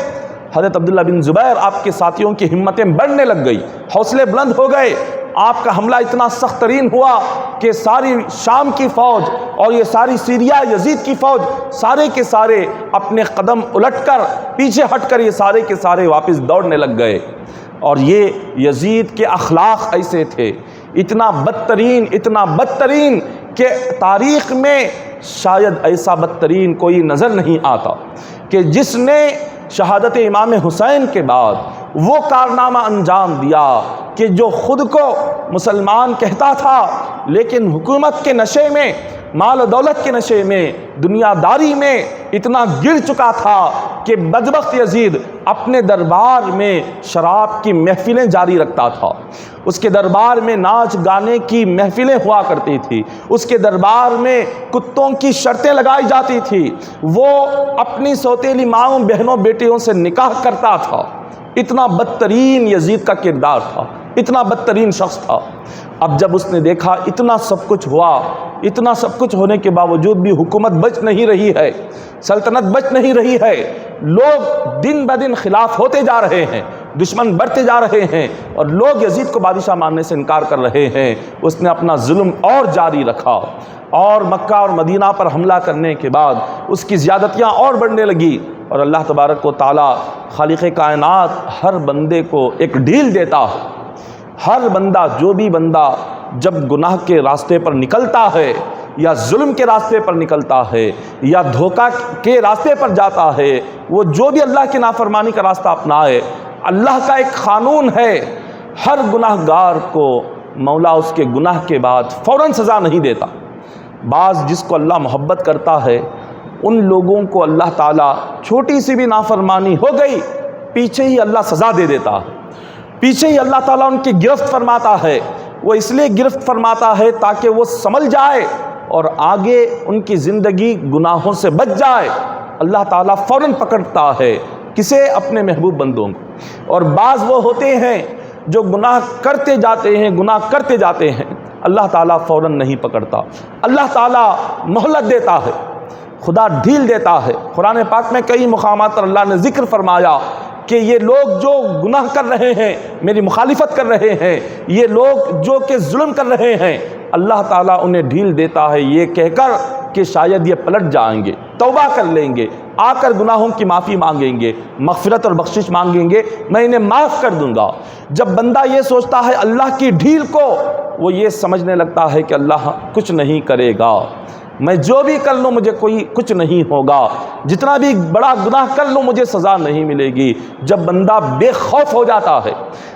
حضرت عبداللہ بن زبیر آپ کے ساتھیوں کی ہمتیں بڑھنے لگ گئی، حوصلے بلند ہو گئے۔ آپ کا حملہ اتنا سخت ترین ہوا کہ ساری شام کی فوج اور یہ ساری سیریا یزید کی فوج سارے کے سارے اپنے قدم الٹ کر پیچھے ہٹ کر یہ سارے کے سارے واپس دوڑنے لگ گئے۔ اور یہ یزید کے اخلاق ایسے تھے، اتنا بدترین کہ تاریخ میں شاید ایسا بدترین کوئی نظر نہیں آتا کہ جس نے شہادت امام حسین کے بعد وہ کارنامہ انجام دیا کہ جو خود کو مسلمان کہتا تھا لیکن حکومت کے نشے میں، مال و دولت کے نشے میں، دنیا داری میں اتنا گر چکا تھا کہ بدبخت یزید اپنے دربار میں شراب کی محفلیں جاری رکھتا تھا۔ اس کے دربار میں ناچ گانے کی محفلیں ہوا کرتی تھی، اس کے دربار میں کتوں کی شرطیں لگائی جاتی تھی، وہ اپنی سوتیلی ماؤں بہنوں بیٹیوں سے نکاح کرتا تھا۔ اتنا بدترین یزید کا کردار تھا، اتنا بدترین شخص تھا۔ اب جب اس نے دیکھا اتنا سب کچھ ہوا، اتنا سب کچھ ہونے کے باوجود بھی حکومت بچ نہیں رہی ہے، سلطنت بچ نہیں رہی ہے، لوگ دن بدن خلاف ہوتے جا رہے ہیں، دشمن بڑھتے جا رہے ہیں، اور لوگ یزید کو بادشاہ ماننے سے انکار کر رہے ہیں، اس نے اپنا ظلم اور جاری رکھا، اور مکہ اور مدینہ پر حملہ کرنے کے بعد اس کی زیادتیاں اور بڑھنے لگی۔ اور اللہ تبارک و تعالی خالق کائنات ہر بندے کو ایک ڈھیل دیتا ہے۔ ہر بندہ، جو بھی بندہ جب گناہ کے راستے پر نکلتا ہے، یا ظلم کے راستے پر نکلتا ہے، یا دھوکہ کے راستے پر جاتا ہے، وہ جو بھی اللہ کی نافرمانی کا راستہ اپنائے، اللہ کا ایک قانون ہے، ہر گناہ گار کو مولا اس کے گناہ کے بعد فوراً سزا نہیں دیتا۔ بعض جس کو اللہ محبت کرتا ہے ان لوگوں کو اللہ تعالیٰ چھوٹی سی بھی نافرمانی ہو گئی پیچھے ہی اللہ سزا دے دیتا ہے، پیچھے ہی اللہ تعالیٰ ان کی گرفت فرماتا ہے۔ وہ اس لیے گرفت فرماتا ہے تاکہ وہ سنبھل جائے اور آگے ان کی زندگی گناہوں سے بچ جائے۔ اللہ تعالیٰ فوراً پکڑتا ہے کسے؟ اپنے محبوب بندوں کو۔ اور بعض وہ ہوتے ہیں جو گناہ کرتے جاتے ہیں، گناہ کرتے جاتے ہیں، اللہ تعالیٰ فوراً نہیں پکڑتا، اللہ تعالیٰ مہلت دیتا ہے، خدا ڈھیل دیتا ہے۔ قرآن پاک میں کئی مقامات پر اللہ نے ذکر فرمایا کہ یہ لوگ جو گناہ کر رہے ہیں، میری مخالفت کر رہے ہیں، یہ لوگ جو کہ ظلم کر رہے ہیں، اللہ تعالیٰ انہیں ڈھیل دیتا ہے یہ کہہ کر کہ شاید یہ پلٹ جائیں گے، توبہ کر لیں گے، آ کر گناہوں کی معافی مانگیں گے، مغفرت اور بخشش مانگیں گے، میں انہیں معاف کر دوں گا۔ جب بندہ یہ سوچتا ہے اللہ کی ڈھیل کو، وہ یہ سمجھنے لگتا ہے کہ اللہ کچھ نہیں کرے گا، میں جو بھی کر لوں مجھے کچھ نہیں ہوگا، جتنا بھی بڑا گناہ کر لوں مجھے سزا نہیں ملے گی۔ جب بندہ بے خوف ہو جاتا ہے،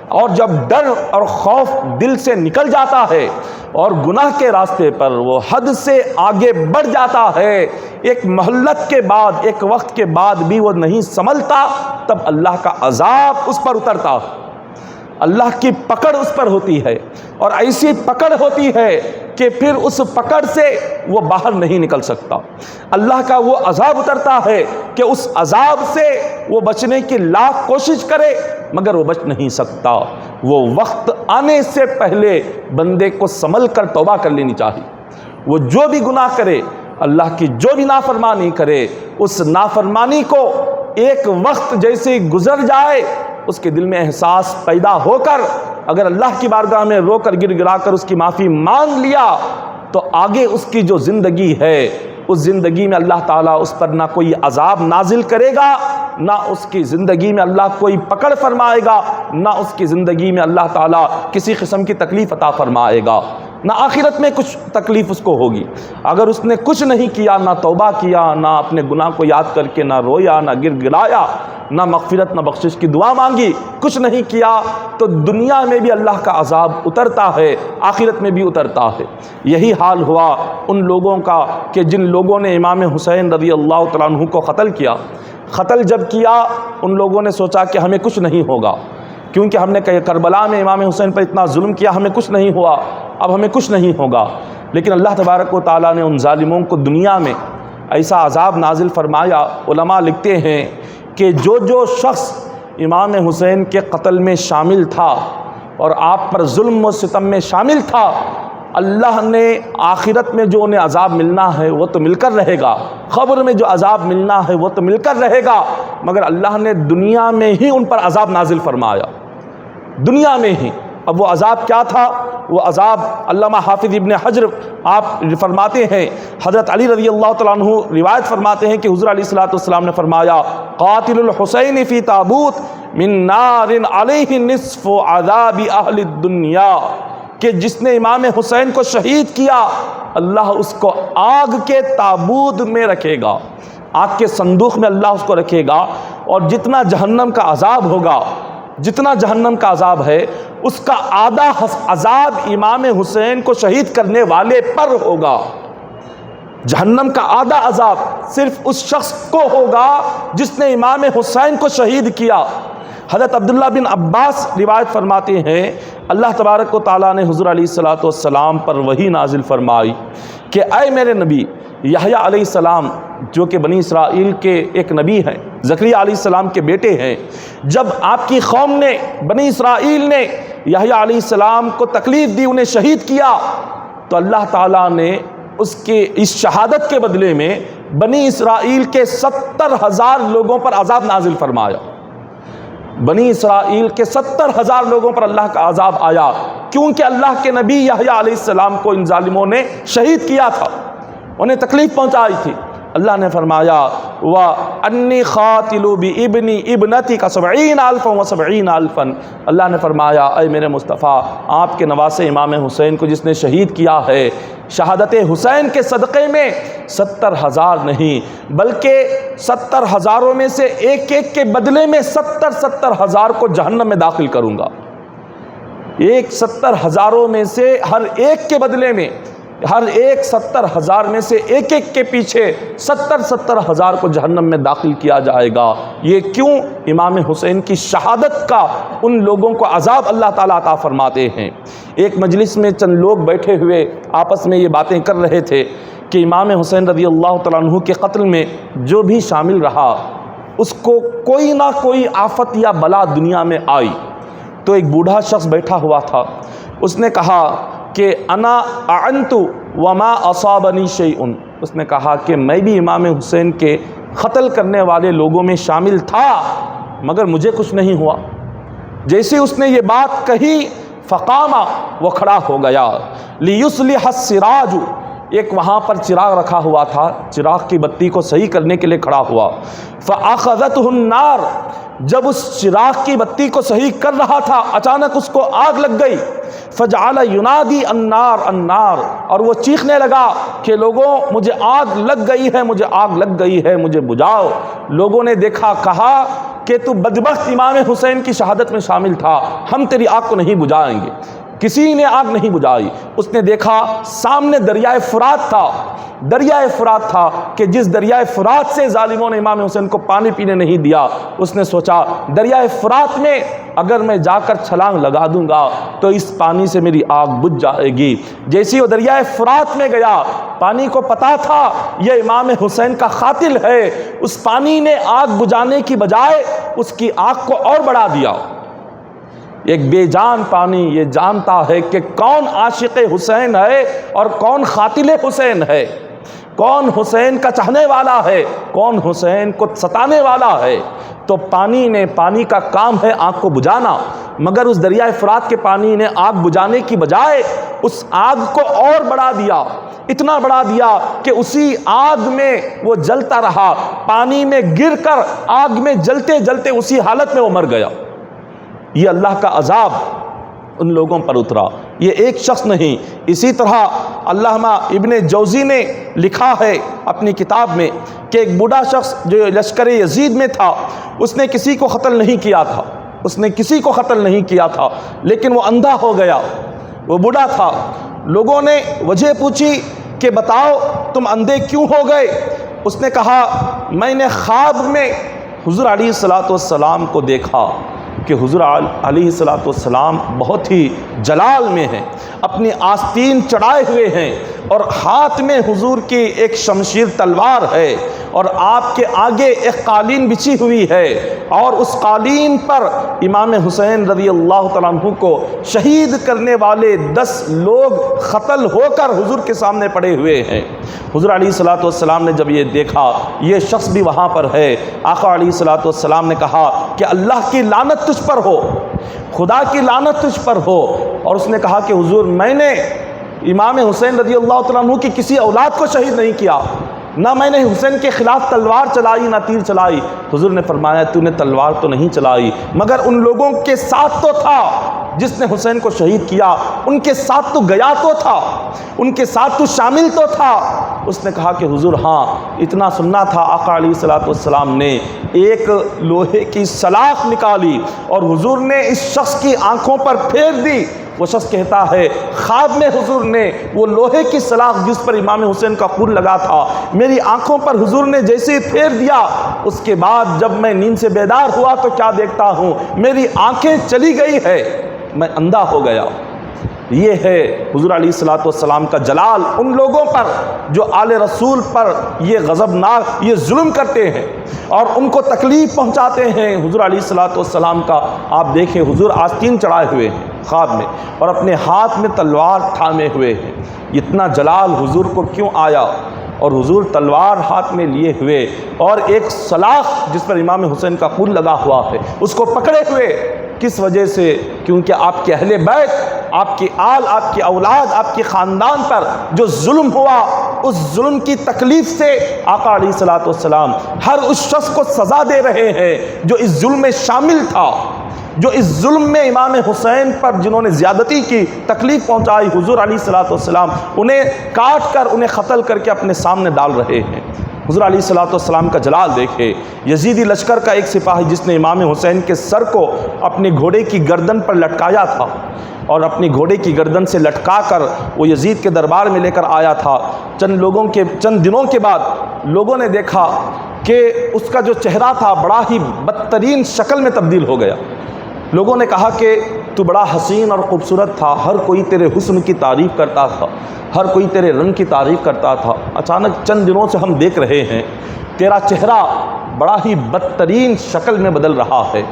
اور جب ڈر اور خوف دل سے نکل جاتا ہے اور گناہ کے راستے پر وہ حد سے آگے بڑھ جاتا ہے، ایک مہلت کے بعد، ایک وقت کے بعد بھی وہ نہیں سنبھلتا، تب اللہ کا عذاب اس پر اترتا، اللہ کی پکڑ اس پر ہوتی ہے، اور ایسی پکڑ ہوتی ہے کہ پھر اس پکڑ سے وہ باہر نہیں نکل سکتا۔ اللہ کا وہ عذاب اترتا ہے کہ اس عذاب سے وہ بچنے کی لاکھ کوشش کرے مگر وہ بچ نہیں سکتا۔ وہ وقت آنے سے پہلے بندے کو سنبھل کر توبہ کر لینی چاہیے۔ وہ جو بھی گناہ کرے، اللہ کی جو بھی نافرمانی کرے، اس نافرمانی کو ایک وقت جیسے ہی گزر جائے اس کے دل میں احساس پیدا ہو کر اگر اللہ کی بارگاہ میں رو کر گر گرا کر اس کی معافی مانگ لیا تو آگے اس کی جو زندگی ہے اس زندگی میں اللہ تعالیٰ اس پر نہ کوئی عذاب نازل کرے گا، نہ اس کی زندگی میں اللہ کوئی پکڑ فرمائے گا، نہ اس کی زندگی میں اللہ تعالیٰ کسی قسم کی تکلیف عطا فرمائے گا، نہ آخرت میں کچھ تکلیف اس کو ہوگی۔ اگر اس نے کچھ نہیں کیا، نہ توبہ کیا، نہ اپنے گناہ کو یاد کر کے نہ رویا، نہ گر گرایا، نہ مغفرت نہ بخشش کی دعا مانگی، کچھ نہیں کیا، تو دنیا میں بھی اللہ کا عذاب اترتا ہے، آخرت میں بھی اترتا ہے۔ یہی حال ہوا ان لوگوں کا کہ جن لوگوں نے امام حسین رضی اللہ تعالیٰ عنہ کو قتل کیا۔ قتل جب کیا ان لوگوں نے سوچا کہ ہمیں کچھ نہیں ہوگا، کیونکہ ہم نے کربلا میں امام حسین پر اتنا ظلم کیا، ہمیں کچھ نہیں ہوا، اب ہمیں کچھ نہیں ہوگا۔ لیکن اللہ تبارک و تعالیٰ نے ان ظالموں کو دنیا میں ایسا عذاب نازل فرمایا۔ علماء لکھتے ہیں کہ جو شخص امام حسین کے قتل میں شامل تھا اور آپ پر ظلم و ستم میں شامل تھا، اللہ نے آخرت میں جو انہیں عذاب ملنا ہے وہ تو مل کر رہے گا، قبر میں جو عذاب ملنا ہے وہ تو مل کر رہے گا، مگر اللہ نے دنیا میں ہی ان پر عذاب نازل فرمایا، دنیا میں ہی۔ اب وہ عذاب کیا تھا؟ وہ عذاب علامہ حافظ ابن حجر آپ فرماتے ہیں، حضرت علی رضی اللہ تعالیٰ عنہ روایت فرماتے ہیں کہ حضور علیہ الصلوۃ والسلام نے فرمایا قاتل الحسین فی تابوت من نار علیہ نصف عذاب اہل الدنیا، کہ جس نے امام حسین کو شہید کیا اللہ اس کو آگ کے تابوت میں رکھے گا، آگ کے صندوق میں اللہ اس کو رکھے گا، اور جتنا جہنم کا عذاب ہوگا، جتنا جہنم کا عذاب ہے اس کا آدھا عذاب امام حسین کو شہید کرنے والے پر ہوگا۔ جہنم کا آدھا عذاب صرف اس شخص کو ہوگا جس نے امام حسین کو شہید کیا۔ حضرت عبداللہ بن عباس روایت فرماتے ہیں اللہ تبارک و تعالیٰ نے حضور علیہ الصلوۃ والسلام پر وحی نازل فرمائی کہ اے میرے نبی، یحییٰ علیہ السلام جو کہ بنی اسرائیل کے ایک نبی ہیں، زکریا علیہ السلام کے بیٹے ہیں، جب آپ کی قوم نے، بنی اسرائیل نے یحییٰ علیہ السلام کو تکلیف دی، انہیں شہید کیا، تو اللہ تعالیٰ نے اس کے اس شہادت کے بدلے میں بنی اسرائیل کے 70,000 لوگوں پر عذاب نازل فرمایا۔ بنی اسرائیل کے 70,000 لوگوں پر اللہ کا عذاب آیا، کیونکہ اللہ کے نبی یحییٰ علیہ السلام کو ان ظالموں نے شہید کیا تھا، انہیں تکلیف پہنچائی تھی۔ اللہ نے فرمایا وَأَنِّي خَاتِلُ بِإِبْنِ إِبْنَتِكَ 70,000 و70,000، اللہ نے فرمایا اے میرے مصطفیٰ، آپ کے نواسے امام حسین کو جس نے شہید کیا ہے، شہادت حسین کے صدقے میں 70,000 نہیں بلکہ 70,000 میں سے ایک ایک کے بدلے میں 70,000 کو جہنم میں داخل کروں گا۔ ایک 70,000 میں سے ہر ایک کے بدلے میں، ہر ایک 70,000 میں سے ایک ایک کے پیچھے 70,000 کو جہنم میں داخل کیا جائے گا۔ یہ کیوں؟ امام حسین کی شہادت کا ان لوگوں کو عذاب اللہ تعالیٰ عطا فرماتے ہیں۔ ایک مجلس میں چند لوگ بیٹھے ہوئے آپس میں یہ باتیں کر رہے تھے کہ امام حسین رضی اللہ تعالیٰ عنہ کے قتل میں جو بھی شامل رہا اس کو کوئی نہ کوئی آفت یا بلا دنیا میں آئی۔ تو ایک بوڑھا شخص بیٹھا ہوا تھا، اس نے کہا کہ انا اعنت وما اصابنی شیء، اس نے کہا کہ میں بھی امام حسین کے قتل کرنے والے لوگوں میں شامل تھا مگر مجھے کچھ نہیں ہوا۔ جیسے اس نے یہ بات کہی فقام، وہ کھڑا ہو گیا، لیصلح السراج، ایک وہاں پر چراغ رکھا ہوا تھا، چراغ کی بتی کو صحیح کرنے کے لیے کھڑا ہوا، فَأَخَذَتْهُ النَّارُ، جب اس چراغ کی بتی کو صحیح کر رہا تھا اچانک اس کو آگ لگ گئی، فَجَعَلَ يُنَادِي النَّارُ النَّارُ، اور وہ چیخنے لگا کہ لوگوں مجھے آگ لگ گئی ہے، مجھے آگ لگ گئی ہے، مجھے بجھاؤ۔ لوگوں نے دیکھا، کہا کہ تو بدبخت امام حسین کی شہادت میں شامل تھا، ہم تیری آگ کو نہیں بجھائیں گے۔ کسی نے آگ نہیں بجھائی۔ اس نے دیکھا سامنے دریائے فرات تھا، دریائے فرات تھا کہ جس دریائے فرات سے ظالموں نے امام حسین کو پانی پینے نہیں دیا، اس نے سوچا دریائے فرات میں اگر میں جا کر چھلانگ لگا دوں گا تو اس پانی سے میری آگ بجھ جائے گی۔ جیسی وہ دریائے فرات میں گیا، پانی کو پتا تھا یہ امام حسین کا قاتل ہے، اس پانی نے آگ بجھانے کی بجائے اس کی آگ کو اور بڑھا دیا۔ ایک بے جان پانی یہ جانتا ہے کہ کون عاشق حسین ہے اور کون قاتل حسین ہے، کون حسین کا چاہنے والا ہے، کون حسین کو ستانے والا ہے۔ تو پانی کا کام ہے آگ کو بجھانا، مگر اس دریائے فرات کے پانی نے آگ بجھانے کی بجائے اس آگ کو اور بڑھا دیا، اتنا بڑھا دیا کہ اسی آگ میں وہ جلتا رہا، پانی میں گر کر آگ میں جلتے جلتے اسی حالت میں وہ مر گیا۔ یہ اللہ کا عذاب ان لوگوں پر اترا، یہ ایک شخص نہیں۔ اسی طرح علامہ ابن جوزی نے لکھا ہے اپنی کتاب میں کہ ایک بوڑھا شخص جو لشکر یزید میں تھا، اس نے کسی کو قتل نہیں کیا تھا، اس نے کسی کو قتل نہیں کیا تھا، لیکن وہ اندھا ہو گیا، وہ بوڑھا تھا۔ لوگوں نے وجہ پوچھی کہ بتاؤ تم اندھے کیوں ہو گئے؟ اس نے کہا میں نے خواب میں حضور علیہ الصلوۃ والسلام کو دیکھا کہ حضور علیہ الصلوۃ والسلام بہت ہی جلال میں ہیں، اپنی آستین چڑھائے ہوئے ہیں، اور ہاتھ میں حضور کی ایک شمشیر تلوار ہے، اور آپ کے آگے ایک قالین بچھی ہوئی ہے، اور اس قالین پر امام حسین رضی اللہ تعالیٰ عنہ کو شہید کرنے والے 10 لوگ قتل ہو کر حضور کے سامنے پڑے ہوئے ہیں۔ حضور علیہ الصلوۃ والسلام نے جب یہ دیکھا یہ شخص بھی وہاں پر ہے، آقا علیہ الصلوۃ والسلام نے کہا کہ اللہ کی لعنت تجھ پر ہو، خدا کی لعنت تجھ پر ہو۔ اور اس نے کہا کہ حضور میں نے امام حسین رضی اللہ تعالیٰ عنہ کی کسی اولاد کو شہید نہیں کیا، نہ میں نے حسین کے خلاف تلوار چلائی نہ تیر چلائی۔ حضور نے فرمایا تو نے تلوار تو نہیں چلائی، مگر ان لوگوں کے ساتھ تو تھا جس نے حسین کو شہید کیا، ان کے ساتھ تو گیا تو تھا، ان کے ساتھ تو شامل تو تھا۔ اس نے کہا کہ حضور ہاں اتنا سننا تھا۔ آقا علیہ الصلوۃ والسلام نے ایک لوہے کی سلاخ نکالی اور حضور نے اس شخص کی آنکھوں پر پھیر دی۔ وہ شخص کہتا ہے خواب میں حضور نے وہ لوہے کی سلاخ جس پر امام حسین کا خون لگا تھا میری آنکھوں پر حضور نے جیسے ہی پھیر دیا، اس کے بعد جب میں نیند سے بیدار ہوا تو کیا دیکھتا ہوں میری آنکھیں چلی گئی ہے، میں اندھا ہو گیا۔ یہ ہے حضور علیہ الصلوۃ والسلام کا جلال ان لوگوں پر جو آل رسول پر یہ غضبناک یہ ظلم کرتے ہیں اور ان کو تکلیف پہنچاتے ہیں۔ حضور علیہ الصلوۃ والسلام کا آپ دیکھیں حضور آستین چڑھائے ہوئے ہیں خواب میں اور اپنے ہاتھ میں تلوار تھامے ہوئے ہیں، اتنا جلال حضور کو کیوں آیا؟ اور حضور تلوار ہاتھ میں لیے ہوئے اور ایک سلاخ جس پر امام حسین کا خون لگا ہوا ہے اس کو پکڑے ہوئے، کس وجہ سے؟ کیونکہ آپ کے اہل بیت، آپ کی آل، آپ کی اولاد، آپ کے خاندان پر جو ظلم ہوا اس ظلم کی تکلیف سے آقا علیہ الصلوۃ والسلام ہر اس شخص کو سزا دے رہے ہیں جو اس ظلم میں شامل تھا، جو اس ظلم میں امام حسین پر جنہوں نے زیادتی کی، تکلیف پہنچائی، حضور علیہ الصلوۃ والسلام انہیں کاٹ کر انہیں قتل کر کے اپنے سامنے ڈال رہے ہیں۔ حضور علیہ الصلوۃ والسلام کا جلال دیکھے، یزیدی لشکر کا ایک سپاہی جس نے امام حسین کے سر کو اپنے گھوڑے کی گردن پر لٹکایا تھا اور اپنی گھوڑے کی گردن سے لٹکا کر وہ یزید کے دربار میں لے کر آیا تھا، چند دنوں کے بعد لوگوں نے دیکھا کہ اس کا جو چہرہ تھا بڑا ہی بدترین شکل میں تبدیل ہو گیا۔ لوگوں نے کہا کہ تو بڑا حسین اور خوبصورت تھا، ہر کوئی تیرے حسن کی تعریف کرتا تھا، ہر کوئی تیرے رنگ کی تعریف کرتا تھا، اچانک چند دنوں سے ہم دیکھ رہے ہیں تیرا چہرہ بڑا ہی بدترین شکل میں بدل رہا ہے،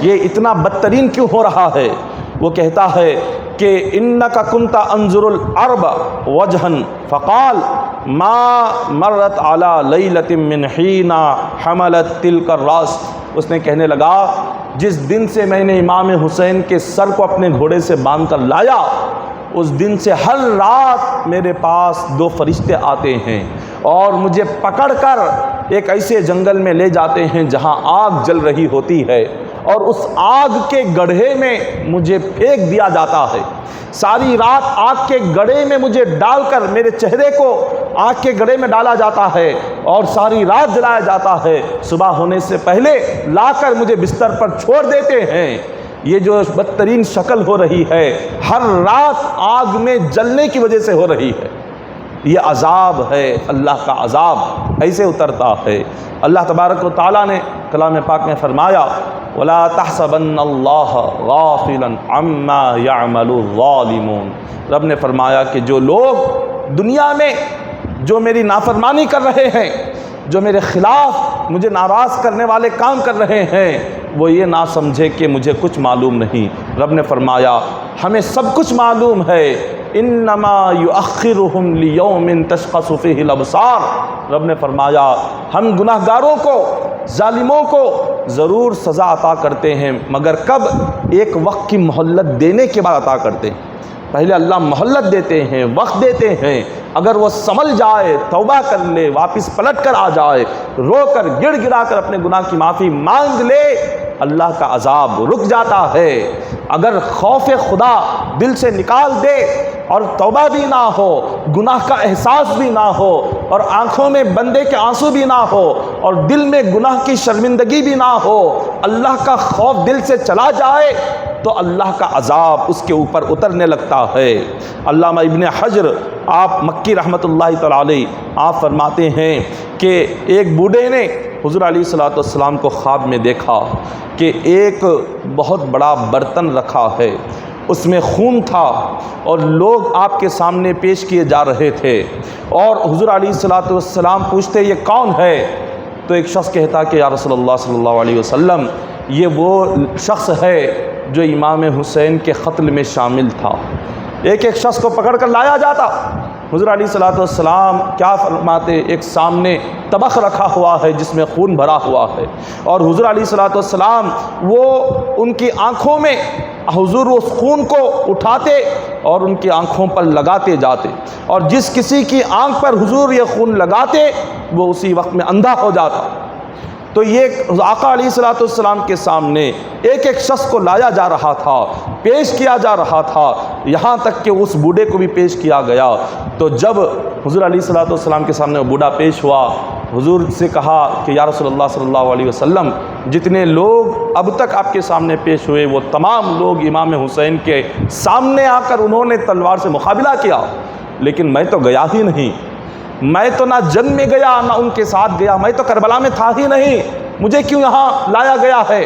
یہ اتنا بدترین کیوں ہو رہا ہے؟ وہ کہتا ہے کہ انک کنت انظر العرب وجہا فقال ما مرت علی لیلۃ من حین حملت تلک الراس۔ اس نے کہنے لگا جس دن سے میں نے امام حسین کے سر کو اپنے گھوڑے سے باندھ کر لایا اس دن سے ہر رات میرے پاس 2 فرشتے آتے ہیں اور مجھے پکڑ کر ایک ایسے جنگل میں لے جاتے ہیں جہاں آگ جل رہی ہوتی ہے، اور اس آگ کے گڑھے میں مجھے پھینک دیا جاتا ہے۔ ساری رات آگ کے گڑھے میں مجھے ڈال کر میرے چہرے کو آگ کے گڑھے میں ڈالا جاتا ہے اور ساری رات جلایا جاتا ہے، صبح ہونے سے پہلے لا کر مجھے بستر پر چھوڑ دیتے ہیں۔ یہ جو بدترین شکل ہو رہی ہے ہر رات آگ میں جلنے کی وجہ سے ہو رہی ہے، یہ عذاب ہے، اللہ کا عذاب ایسے اترتا ہے۔ اللہ تبارک و تعالیٰ نے کلام پاک میں فرمایا وَلَا تَحْسَبَنَّ اللَّهَ غَافِلًا عَمَّا يَعْمَلُ الظَّالِمُونَ۔ رب نے فرمایا کہ جو لوگ دنیا میں جو میری نافرمانی کر رہے ہیں، جو میرے خلاف مجھے ناراض کرنے والے کام کر رہے ہیں، وہ یہ نہ سمجھے کہ مجھے کچھ معلوم نہیں۔ رب نے فرمایا ہمیں سب کچھ معلوم ہے، انما یؤخرہم لیوم تشخص فیہ الابصار۔ رب نے فرمایا ہم گناہ گاروں کو، ظالموں کو ضرور سزا عطا کرتے ہیں، مگر کب؟ ایک وقت کی مہلت دینے کے بعد عطا کرتے ہیں۔ پہلے اللہ مہلت دیتے ہیں، وقت دیتے ہیں، اگر وہ سنبھل جائے، توبہ کر لے، واپس پلٹ کر آ جائے، رو کر گڑ گڑا کر اپنے گناہ کی معافی مانگ لے، اللہ کا عذاب رک جاتا ہے۔ اگر خوف خدا دل سے نکال دے اور توبہ بھی نہ ہو، گناہ کا احساس بھی نہ ہو، اور آنکھوں میں بندے کے آنسو بھی نہ ہو، اور دل میں گناہ کی شرمندگی بھی نہ ہو، اللہ کا خوف دل سے چلا جائے تو اللہ کا عذاب اس کے اوپر اترنے لگتا ہے۔ علامہ ابن حجر آپ مکی رحمۃ اللہ تعالی علیہ آپ فرماتے ہیں کہ ایک بوڑھے نے حضور علیہ الصلوۃ والسلام کو خواب میں دیکھا کہ ایک بہت بڑا برتن رکھا ہے، اس میں خون تھا اور لوگ آپ کے سامنے پیش کیے جا رہے تھے، اور حضور علیہ الصلوۃ والسلام پوچھتے یہ کون ہے؟ تو ایک شخص کہتا کہ یا رسول اللہ صلی اللہ علیہ وسلم یہ وہ شخص ہے جو امام حسین کے قتل میں شامل تھا۔ ایک ایک شخص کو پکڑ کر لایا جاتا۔ حضور علیہ الصلوۃ والسلام کیا فرماتے؟ ایک سامنے طبق رکھا ہوا ہے جس میں خون بھرا ہوا ہے، اور حضور علیہ الصلوۃ والسلام وہ ان کی آنکھوں میں حضور اس خون کو اٹھاتے اور ان کی آنکھوں پر لگاتے جاتے، اور جس کسی کی آنکھ پر حضور یہ خون لگاتے وہ اسی وقت میں اندھا ہو جاتا۔ تو یہ آقا علیہ الصلوۃ والسلام کے سامنے ایک ایک شخص کو لایا جا رہا تھا، پیش کیا جا رہا تھا، یہاں تک کہ اس بوڑھے کو بھی پیش کیا گیا۔ تو جب حضور علیہ الصلوۃ والسلام کے سامنے وہ بوڑھا پیش ہوا، حضور سے کہا کہ یا رسول اللہ صلی اللہ علیہ وسلم جتنے لوگ اب تک آپ کے سامنے پیش ہوئے وہ تمام لوگ امام حسین کے سامنے آ کر انہوں نے تلوار سے مقابلہ کیا، لیکن میں تو گیا ہی نہیں، میں تو نہ جنگ میں گیا نہ ان کے ساتھ گیا، میں تو کربلا میں تھا ہی نہیں، مجھے کیوں یہاں لایا گیا ہے؟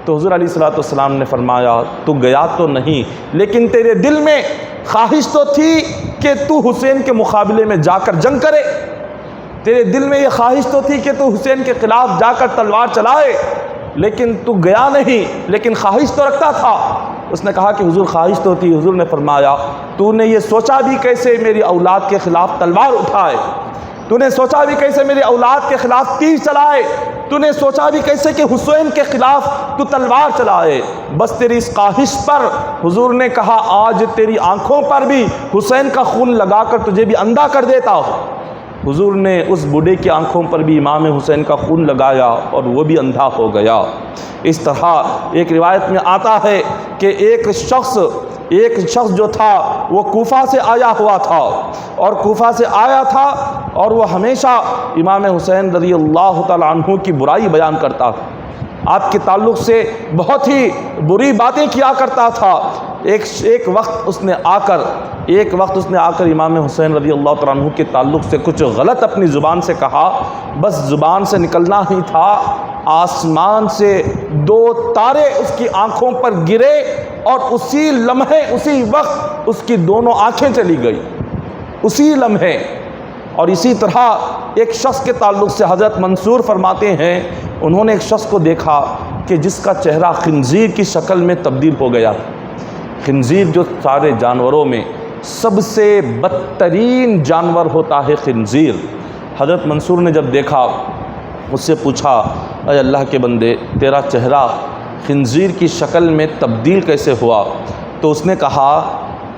تو حضور علیہ الصلوۃ والسلام نے فرمایا تو گیا تو نہیں، لیکن تیرے دل میں خواہش تو تھی کہ تو حسین کے مقابلے میں جا کر جنگ کرے، تیرے دل میں یہ خواہش تو تھی کہ تو حسین کے خلاف جا کر تلوار چلائے، لیکن تو گیا نہیں، لیکن خواہش تو رکھتا تھا۔ اس نے کہا کہ حضور خواہش تو تھی۔ حضور نے فرمایا تو نے یہ سوچا بھی کیسے میری اولاد کے خلاف تلوار اٹھائے، تو نے سوچا بھی کیسے میری اولاد کے خلاف تیر چلائے، تو نے سوچا بھی کیسے کہ حسین کے خلاف تو تلوار چلائے؟ بس تیری اس خواہش پر حضور نے کہا آج تیری آنکھوں پر بھی حسین کا خون لگا کر تجھے بھی اندھا کر دیتا ہوں۔ حضور نے اس بوڑھے کی آنکھوں پر بھی امام حسین کا خون لگایا اور وہ بھی اندھا ہو گیا۔ اس طرح ایک روایت میں آتا ہے کہ ایک شخص جو تھا وہ کوفہ سے آیا ہوا تھا، اور کوفہ سے آیا تھا اور وہ ہمیشہ امام حسین رضی اللہ تعالیٰ عنہ کی برائی بیان کرتا تھا، آپ کے تعلق سے بہت ہی بری باتیں کیا کرتا تھا۔ ایک وقت اس نے آ کر امام حسین رضی اللہ تعالیٰ عنہ کے تعلق سے کچھ غلط اپنی زبان سے کہا، بس زبان سے نکلنا ہی تھا، آسمان سے 2 تارے اس کی آنکھوں پر گرے اور اسی لمحے اسی وقت اس کی دونوں آنکھیں چلی گئی، اسی لمحے۔ اور اسی طرح ایک شخص کے تعلق سے حضرت منصور فرماتے ہیں انہوں نے ایک شخص کو دیکھا کہ جس کا چہرہ خنزیر کی شکل میں تبدیل ہو گیا۔ خنزیر جو سارے جانوروں میں سب سے بدترین جانور ہوتا ہے خنزیر۔ حضرت منصور نے جب دیکھا اس سے پوچھا اے اللہ کے بندے تیرا چہرہ خنزیر کی شکل میں تبدیل کیسے ہوا؟ تو اس نے کہا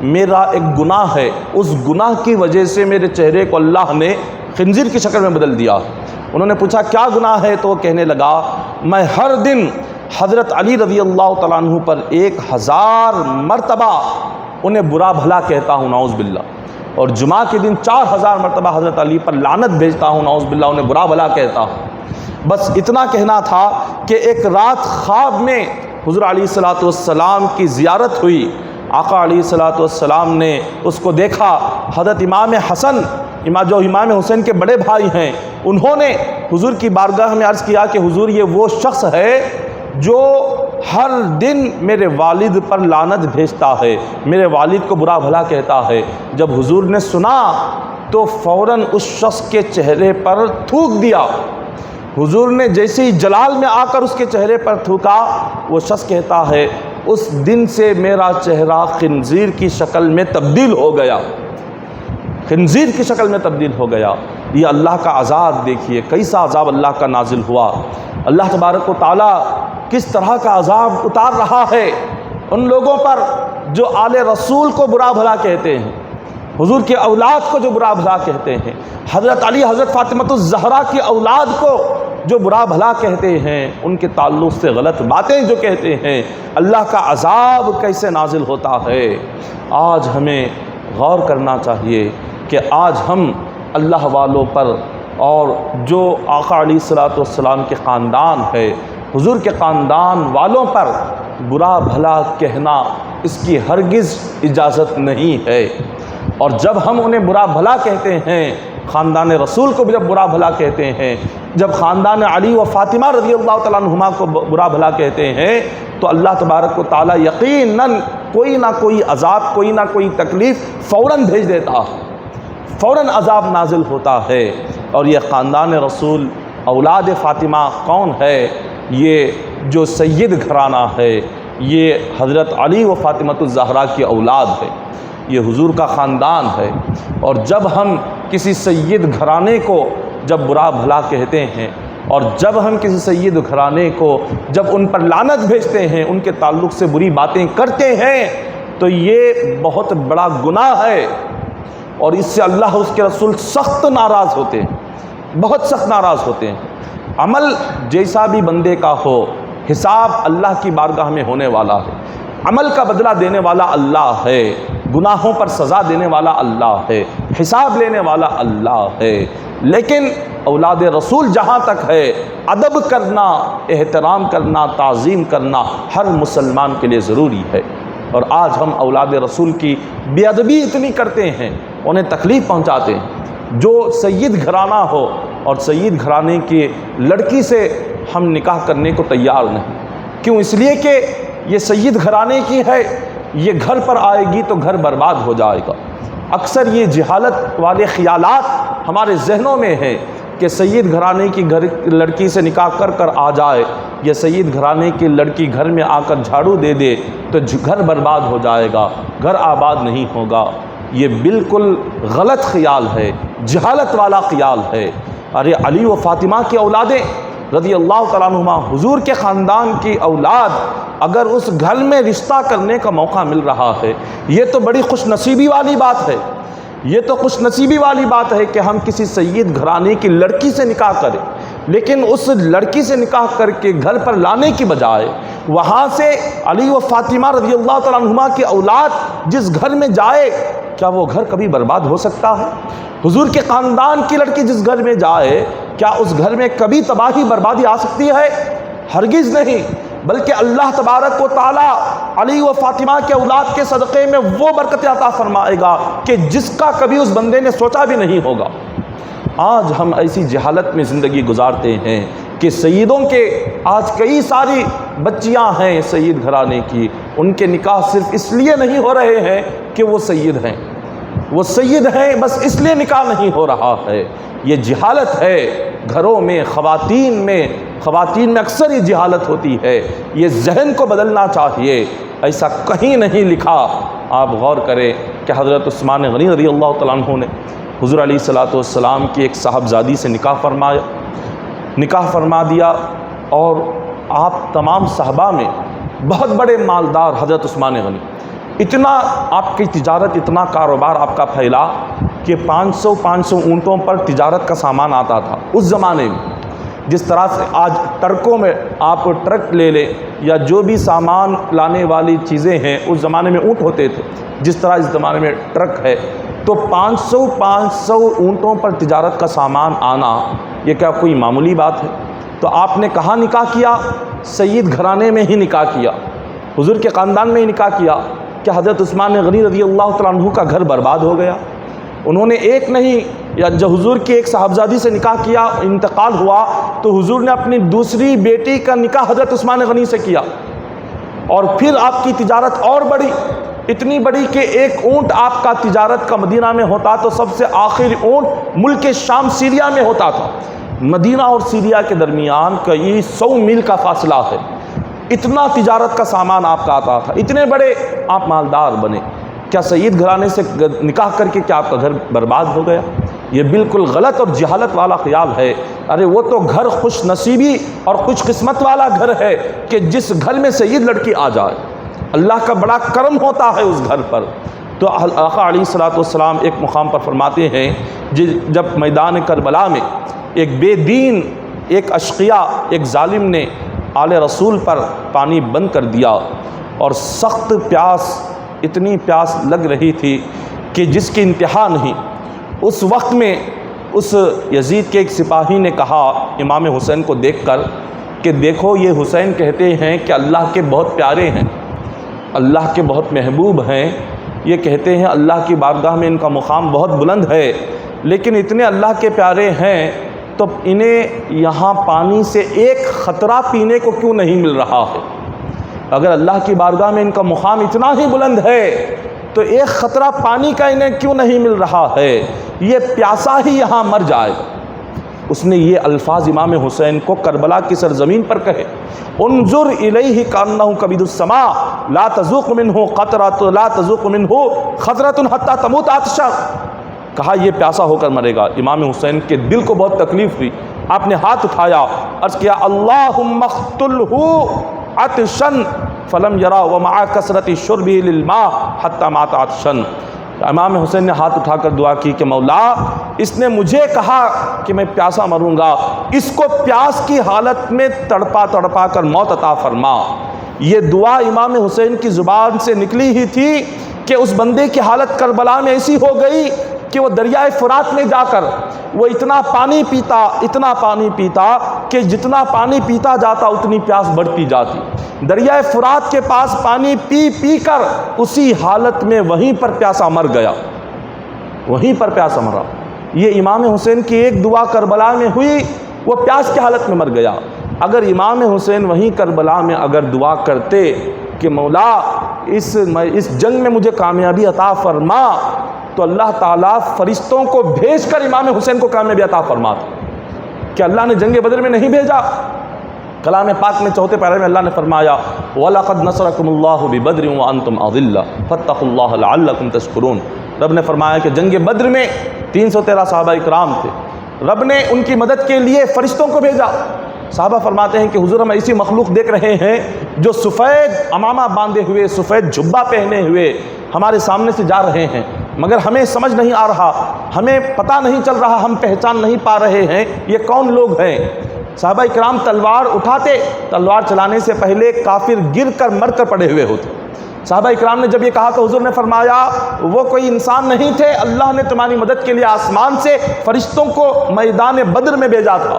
میرا ایک گناہ ہے، اس گناہ کی وجہ سے میرے چہرے کو اللہ نے خنزیر کی شکل میں بدل دیا۔ انہوں نے پوچھا کیا گناہ ہے؟ تو وہ کہنے لگا میں ہر دن حضرت علی رضی اللہ تعالیٰ عنہ پر 1000 مرتبہ انہیں برا بھلا کہتا ہوں، نعوذ باللہ، اور جمعہ کے دن 4000 مرتبہ حضرت علی پر لعنت بھیجتا ہوں، نعوذ باللہ، انہیں برا بھلا کہتا ہوں۔ بس اتنا کہنا تھا کہ ایک رات خواب میں حضور علیہ الصلوۃ والسلام کی زیارت ہوئی، آقا علیہ الصلوۃ والسلام نے اس کو دیکھا۔ حضرت امام حسن جو امام حسین کے بڑے بھائی ہیں، انہوں نے حضور کی بارگاہ میں عرض کیا کہ حضور یہ وہ شخص ہے جو ہر دن میرے والد پر لعنت بھیجتا ہے، میرے والد کو برا بھلا کہتا ہے۔ جب حضور نے سنا تو فوراً اس شخص کے چہرے پر تھوک دیا۔ حضور نے جیسے ہی جلال میں آ کر اس کے چہرے پر تھوکا، وہ شخص کہتا ہے اس دن سے میرا چہرہ خنزیر کی شکل میں تبدیل ہو گیا، خنزیر کی شکل میں تبدیل ہو گیا۔ یہ اللہ کا عذاب دیکھیے، کیسا عذاب اللہ کا نازل ہوا۔ اللہ تبارک و تعالیٰ کس طرح کا عذاب اتار رہا ہے ان لوگوں پر جو آل رسول کو برا بھلا کہتے ہیں، حضور کی اولاد کو جو برا بھلا کہتے ہیں، حضرت علی حضرت فاطمۃ الزہرا کی اولاد کو جو برا بھلا کہتے ہیں، ان کے تعلق سے غلط باتیں جو کہتے ہیں، اللہ کا عذاب کیسے نازل ہوتا ہے۔ آج ہمیں غور کرنا چاہیے کہ آج ہم اللہ والوں پر اور جو آقا علیہ الصلوۃ والسلام کے خاندان ہے، حضور کے خاندان والوں پر برا بھلا کہنا اس کی ہرگز اجازت نہیں ہے۔ اور جب ہم انہیں برا بھلا کہتے ہیں، خاندان رسول کو بھی جب برا بھلا کہتے ہیں، جب خاندان علی و فاطمہ رضی اللہ تعالیٰ عنہما کو برا بھلا کہتے ہیں، تو اللہ تبارک و تعالیٰ یقیناً کوئی نہ کوئی عذاب، کوئی نہ کوئی تکلیف فوراً بھیج دیتا ہے، فوراً عذاب نازل ہوتا ہے۔ اور یہ خاندان رسول اولاد فاطمہ کون ہے؟ یہ جو سید گھرانہ ہے، یہ حضرت علی و فاطمۃ الزہرا کی اولاد ہے، یہ حضور کا خاندان ہے۔ اور جب ہم کسی سید گھرانے کو جب برا بھلا کہتے ہیں، اور جب ہم کسی سید گھرانے کو جب ان پر لعنت بھیجتے ہیں، ان کے تعلق سے بری باتیں کرتے ہیں، تو یہ بہت بڑا گناہ ہے، اور اس سے اللہ اس کے رسول سخت ناراض ہوتے ہیں، بہت سخت ناراض ہوتے ہیں۔ عمل جیسا بھی بندے کا ہو، حساب اللہ کی بارگاہ میں ہونے والا ہے، عمل کا بدلہ دینے والا اللہ ہے، گناہوں پر سزا دینے والا اللہ ہے، حساب لینے والا اللہ ہے۔ لیکن اولاد رسول جہاں تک ہے، ادب کرنا، احترام کرنا، تعظیم کرنا ہر مسلمان کے لیے ضروری ہے۔ اور آج ہم اولاد رسول کی بے ادبی اتنی کرتے ہیں، انہیں تکلیف پہنچاتے ہیں۔ جو سید گھرانہ ہو اور سید گھرانے کی لڑکی سے ہم نکاح کرنے کو تیار نہیں، کیوں؟ اس لیے کہ یہ سید گھرانے کی ہے، یہ گھر پر آئے گی تو گھر برباد ہو جائے گا۔ اکثر یہ جہالت والے خیالات ہمارے ذہنوں میں ہیں کہ سید گھرانے کی لڑکی سے نکاح کر آ جائے، یا سید گھرانے کی لڑکی گھر میں آ کر جھاڑو دے دے تو گھر برباد ہو جائے گا، گھر آباد نہیں ہوگا۔ یہ بالکل غلط خیال ہے، جہالت والا خیال ہے۔ ارے علی و فاطمہ کی اولادیں رضی اللہ تعالیٰ عنہما، حضور کے خاندان کی اولاد، اگر اس گھر میں رشتہ کرنے کا موقع مل رہا ہے، یہ تو بڑی خوش نصیبی والی بات ہے، یہ تو خوش نصیبی والی بات ہے کہ ہم کسی سید گھرانے کی لڑکی سے نکاح کریں۔ لیکن اس لڑکی سے نکاح کر کے گھر پر لانے کی بجائے وہاں سے علی و فاطمہ رضی اللہ تعالیٰ عنہما کی اولاد جس گھر میں جائے، کیا وہ گھر کبھی برباد ہو سکتا ہے؟ حضور کے خاندان کی لڑکی جس گھر میں جائے، کیا اس گھر میں کبھی تباہی بربادی آ سکتی ہے؟ ہرگز نہیں، بلکہ اللہ تبارک و تعالیٰ علی و فاطمہ کے اولاد کے صدقے میں وہ برکت عطا فرمائے گا کہ جس کا کبھی اس بندے نے سوچا بھی نہیں ہوگا۔ آج ہم ایسی جہالت میں زندگی گزارتے ہیں کہ سیدوں کے آج کئی ساری بچیاں ہیں سید گھرانے کی، ان کے نکاح صرف اس لیے نہیں ہو رہے ہیں کہ وہ سید ہیں، وہ سید ہیں بس اس لیے نکاح نہیں ہو رہا ہے۔ یہ جہالت ہے، گھروں میں خواتین میں اکثر یہ جہالت ہوتی ہے، یہ ذہن کو بدلنا چاہیے۔ ایسا کہیں نہیں لکھا۔ آپ غور کریں کہ حضرت عثمان غنی رضی اللہ تعالیٰ عنہ نے حضور علیہ الصلوۃ والسلام کی ایک صاحبزادی سے نکاح فرما دیا، اور آپ تمام صحابہ میں بہت بڑے مالدار حضرت عثمان غنی، اتنا آپ کی تجارت، اتنا کاروبار آپ کا پھیلا کہ 500 اونٹوں پر تجارت کا سامان آتا تھا اس زمانے میں۔ جس طرح سے آج ٹرکوں میں آپ ٹرک لے لیں یا جو بھی سامان لانے والی چیزیں ہیں، اس زمانے میں اونٹ ہوتے تھے، جس طرح اس زمانے میں ٹرک ہے، تو 500 اونٹوں پر تجارت کا سامان آنا یہ کیا کوئی معمولی بات ہے؟ تو آپ نے کہاں نکاح کیا؟ سید گھرانے میں ہی نکاح کیا، حضور کے خاندان میں ہی نکاح کیا کہ حضرت عثمان غنی رضی اللہ تعالیٰ عنہ کا گھر برباد ہو گیا۔ انہوں نے ایک نہیں، یا جب حضور کی ایک صاحبزادی سے نکاح کیا، انتقال ہوا، تو حضور نے اپنی دوسری بیٹی کا نکاح حضرت عثمان غنی سے کیا، اور پھر آپ کی تجارت اور بڑی، اتنی بڑی کہ ایک اونٹ آپ کا تجارت کا مدینہ میں ہوتا تو سب سے آخری اونٹ ملک شام سیریا میں ہوتا تھا۔ مدینہ اور سیریا کے درمیان کئی 100 میل کا فاصلہ ہے، اتنا تجارت کا سامان آپ کا آتا تھا، اتنے بڑے آپ مالدار بنے۔ کیا سید گھرانے سے نکاح کر کے کیا آپ کا گھر برباد ہو گیا؟ یہ بالکل غلط اور جہالت والا خیال ہے۔ ارے وہ تو گھر خوش نصیبی اور خوش قسمت والا گھر ہے کہ جس گھر میں سید لڑکی آ جائے، اللہ کا بڑا کرم ہوتا ہے اس گھر پر۔ تو آقا علیہ الصلوۃ والسلام ایک مقام پر فرماتے ہیں، جب میدان کربلا میں ایک بے دین، ایک اشقیہ، ایک ظالم نے آل رسول پر پانی بند کر دیا، اور سخت پیاس، اتنی پیاس لگ رہی تھی کہ جس کی انتہا نہیں، اس وقت میں اس یزید کے ایک سپاہی نے کہا امام حسین کو دیکھ کر کہ دیکھو یہ حسین کہتے ہیں کہ اللہ کے بہت پیارے ہیں، اللہ کے بہت محبوب ہیں، یہ کہتے ہیں اللہ کی بارگاہ میں ان کا مقام بہت بلند ہے، لیکن اتنے اللہ کے پیارے ہیں تو انہیں یہاں پانی سے ایک خطرہ پینے کو کیوں نہیں مل رہا ہے؟ اگر اللہ کی بارگاہ میں ان کا مقام اتنا ہی بلند ہے تو ایک خطرہ پانی کا انہیں کیوں نہیں مل رہا ہے؟ یہ پیاسا ہی یہاں مر جائے گا۔ اس نے یہ الفاظ امام حسین کو کربلا کی سرزمین پر کہے، انظر الیہ کانہ کبد السماء لا تذوق منہ قطرۃ لا تذوق منہ خطرۃ حتی تموت عطشا۔ کہا یہ پیاسا ہو کر مرے گا۔ امام حسین کے دل کو بہت تکلیف ہوئی، آپ نے ہاتھ اٹھایا، عرض کیا اللہم اقتلہ عطشا فلم یرا ومع کثرت شربہ للماء حتی مات عطشا۔ امام حسین نے ہاتھ اٹھا کر دعا کی کہ مولا، اس نے مجھے کہا کہ میں پیاسا مروں گا، اس کو پیاس کی حالت میں تڑپا تڑپا کر موت عطا فرما۔ یہ دعا امام حسین کی زبان سے نکلی ہی تھی کہ اس بندے کی حالت کربلا میں ایسی ہو گئی کہ وہ دریائے فرات میں جا کر وہ اتنا پانی پیتا کہ جتنا پانی پیتا جاتا اتنی پیاس بڑھتی جاتی۔ دریائے فرات کے پاس پانی پی پی کر اسی حالت میں وہیں پر پیاسا مر گیا، وہیں پر پیاسا مرا۔ یہ امام حسین کی ایک دعا کربلا میں ہوئی، وہ پیاس کی حالت میں مر گیا۔ اگر امام حسین وہیں کربلا میں اگر دعا کرتے کہ مولا اس جنگ میں مجھے کامیابی عطا فرما، تو اللہ تعالیٰ فرشتوں کو بھیج کر امام حسین کو کامیابی عطا فرماتا۔ کہ اللہ نے جنگ بدر میں نہیں بھیجا؟ کلام پاک میں چوتھے پیرے میں اللہ نے فرمایا وَلَقَدْ نَصَرَكُمُ اللَّهُ بِبَدْرٍ وَأَنْتُمْ أَذِلَّةٌ فَاتَّقُوا اللَّهَ لَعَلَّكُمْ تَشْكُرُونَ۔ رب نے فرمایا کہ جنگ بدر میں 313 صحابہ اکرام تھے، رب نے ان کی مدد کے لیے فرشتوں کو بھیجا۔ صحابہ فرماتے ہیں کہ حضور ہم ایسی مخلوق دیکھ رہے ہیں جو سفید عمامہ باندھے ہوئے، سفید جھبا پہنے ہوئے ہمارے سامنے سے جا رہے ہیں، مگر ہمیں سمجھ نہیں آ رہا، ہمیں پتہ نہیں چل رہا، ہم پہچان نہیں پا رہے ہیں یہ کون لوگ ہیں۔ صحابہ اکرام تلوار اٹھاتے، تلوار چلانے سے پہلے کافر گر کر مر کر پڑے ہوئے ہوتے۔ صحابہ اکرام نے جب یہ کہا تو حضور نے فرمایا وہ کوئی انسان نہیں تھے، اللہ نے تمہاری مدد کے لیے آسمان سے فرشتوں کو میدان بدر میں بھیجا تھا۔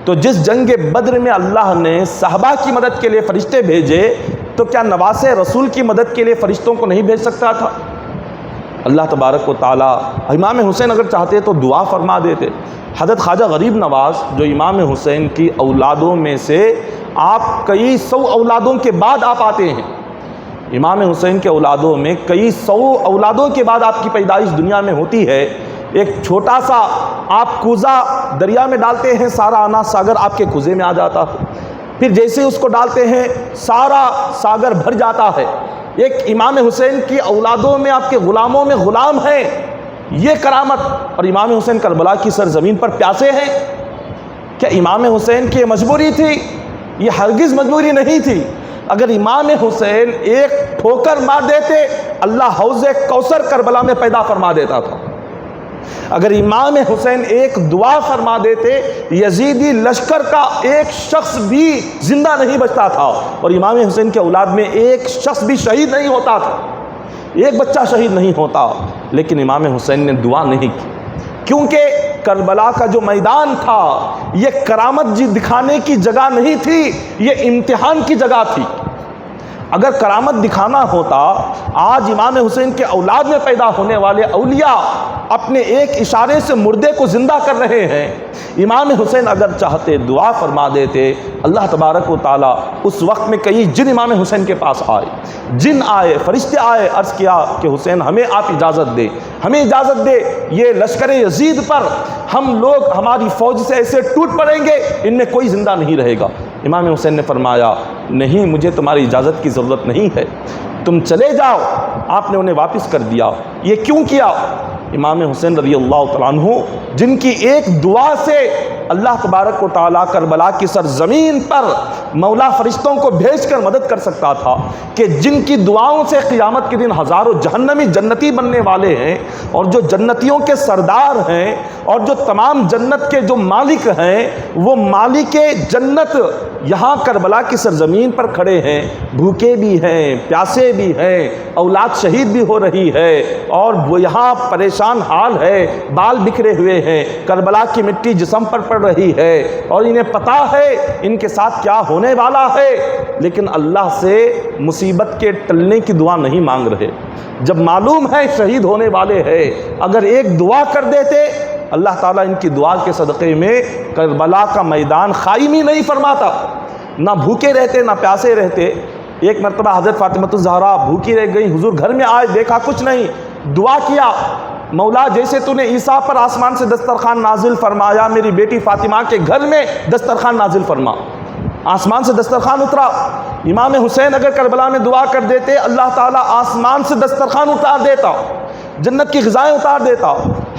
تو جس جنگ بدر میں اللہ نے صحابہ کی مدد کے لیے فرشتے بھیجے، تو کیا نواس رسول کی مدد کے لیے فرشتوں کو نہیں بھیج سکتا تھا؟ اللہ تبارک و تعالیٰ امام حسین اگر چاہتے تو دعا فرما دیتے۔ حضرت خواجہ غریب نواز جو امام حسین کی اولادوں میں سے آپ کئی 100 اولادوں کے بعد آپ آتے ہیں، امام حسین کے اولادوں میں کئی 100 اولادوں کے بعد آپ کی پیدائش دنیا میں ہوتی ہے۔ ایک چھوٹا سا آپ کوزہ دریا میں ڈالتے ہیں، سارا آنا ساگر آپ کے کوزے میں آ جاتا ہے، پھر جیسے اس کو ڈالتے ہیں سارا ساگر بھر جاتا ہے۔ ایک امام حسین کی اولادوں میں آپ کے غلاموں میں غلام ہیں، یہ کرامت، اور امام حسین کربلا کی سرزمین پر پیاسے ہیں۔ کیا امام حسین کی مجبوری تھی؟ یہ ہرگز مجبوری نہیں تھی، اگر امام حسین ایک ٹھوکر مار دیتے اللہ حوض کوثر کربلا میں پیدا فرما دیتا تھا۔ اگر امام حسین ایک دعا فرما دیتے یزیدی لشکر کا ایک شخص بھی زندہ نہیں بچتا تھا، اور امام حسین کے اولاد میں ایک شخص بھی شہید نہیں ہوتا تھا، ایک بچہ شہید نہیں ہوتا۔ لیکن امام حسین نے دعا نہیں کی، کیونکہ کربلا کا جو میدان تھا یہ کرامت جی دکھانے کی جگہ نہیں تھی، یہ امتحان کی جگہ تھی۔ اگر کرامت دکھانا ہوتا، آج امام حسین کے اولاد میں پیدا ہونے والے اولیاء اپنے ایک اشارے سے مردے کو زندہ کر رہے ہیں۔ امام حسین اگر چاہتے دعا فرما دیتے، اللہ تبارک و تعالیٰ اس وقت میں کئی جن امام حسین کے پاس آئے، جن آئے، فرشتے آئے، عرض کیا کہ حسین ہمیں آپ اجازت دے، ہمیں اجازت دے، یہ لشکر یزید پر ہم لوگ ہماری فوج سے ایسے ٹوٹ پڑیں گے ان میں کوئی زندہ نہیں رہے گا۔ امام حسین نے فرمایا نہیں، مجھے تمہاری اجازت کی ضرورت نہیں ہے، تم چلے جاؤ۔ آپ نے انہیں واپس کر دیا۔ یہ کیوں کیا؟ امام حسین رضی اللہ تعالیٰ عنہ جن کی ایک دعا سے اللہ تبارک و تعالیٰ کربلا کی سرزمین پر مولا فرشتوں کو بھیج کر مدد کر سکتا تھا، کہ جن کی دعاؤں سے قیامت کے دن ہزاروں جہنمی جنتی بننے والے ہیں، اور جو جنتیوں کے سردار ہیں، اور جو تمام جنت کے جو مالک ہیں، وہ مالک جنت یہاں کربلا کی سرزمین پر کھڑے ہیں، بھوکے بھی ہیں، پیاسے بھی ہیں، اولاد شہید بھی ہو رہی ہے، اور وہ یہاں پریشان حال ہے، بال بکھرے ہوئے ہیں، کربلا کی مٹی جسم پر پڑ رہی ہے، اور انہیں پتا ہے ان کے ساتھ کیا ہونے والا ہے، لیکن اللہ سے مصیبت کے ٹلنے کی دعا نہیں مانگ رہے۔ جب معلوم ہے شہید ہونے والے ہیں، اگر ایک دعا کر دیتے اللہ تعالیٰ ان کی دعا کے صدقے میں کربلا کا میدان قائم ہی نہیں فرماتا، نہ بھوکے رہتے نہ پیاسے رہتے۔ ایک مرتبہ حضرت فاطمہ الزہرا بھوکی رہ گئی، حضور گھر میں آئے، دیکھا کچھ نہیں، دعا کیا، مولا جیسے تو نے عیسیٰ پر آسمان سے دسترخوان نازل فرمایا، میری بیٹی فاطمہ کے گھر میں دسترخوان نازل فرما۔ آسمان سے دسترخوان اترا۔ امام حسین اگر کربلا میں دعا کر دیتے اللہ تعالیٰ آسمان سے دسترخوان اتار دیتا، جنت کی غذائیں اتار دیتا،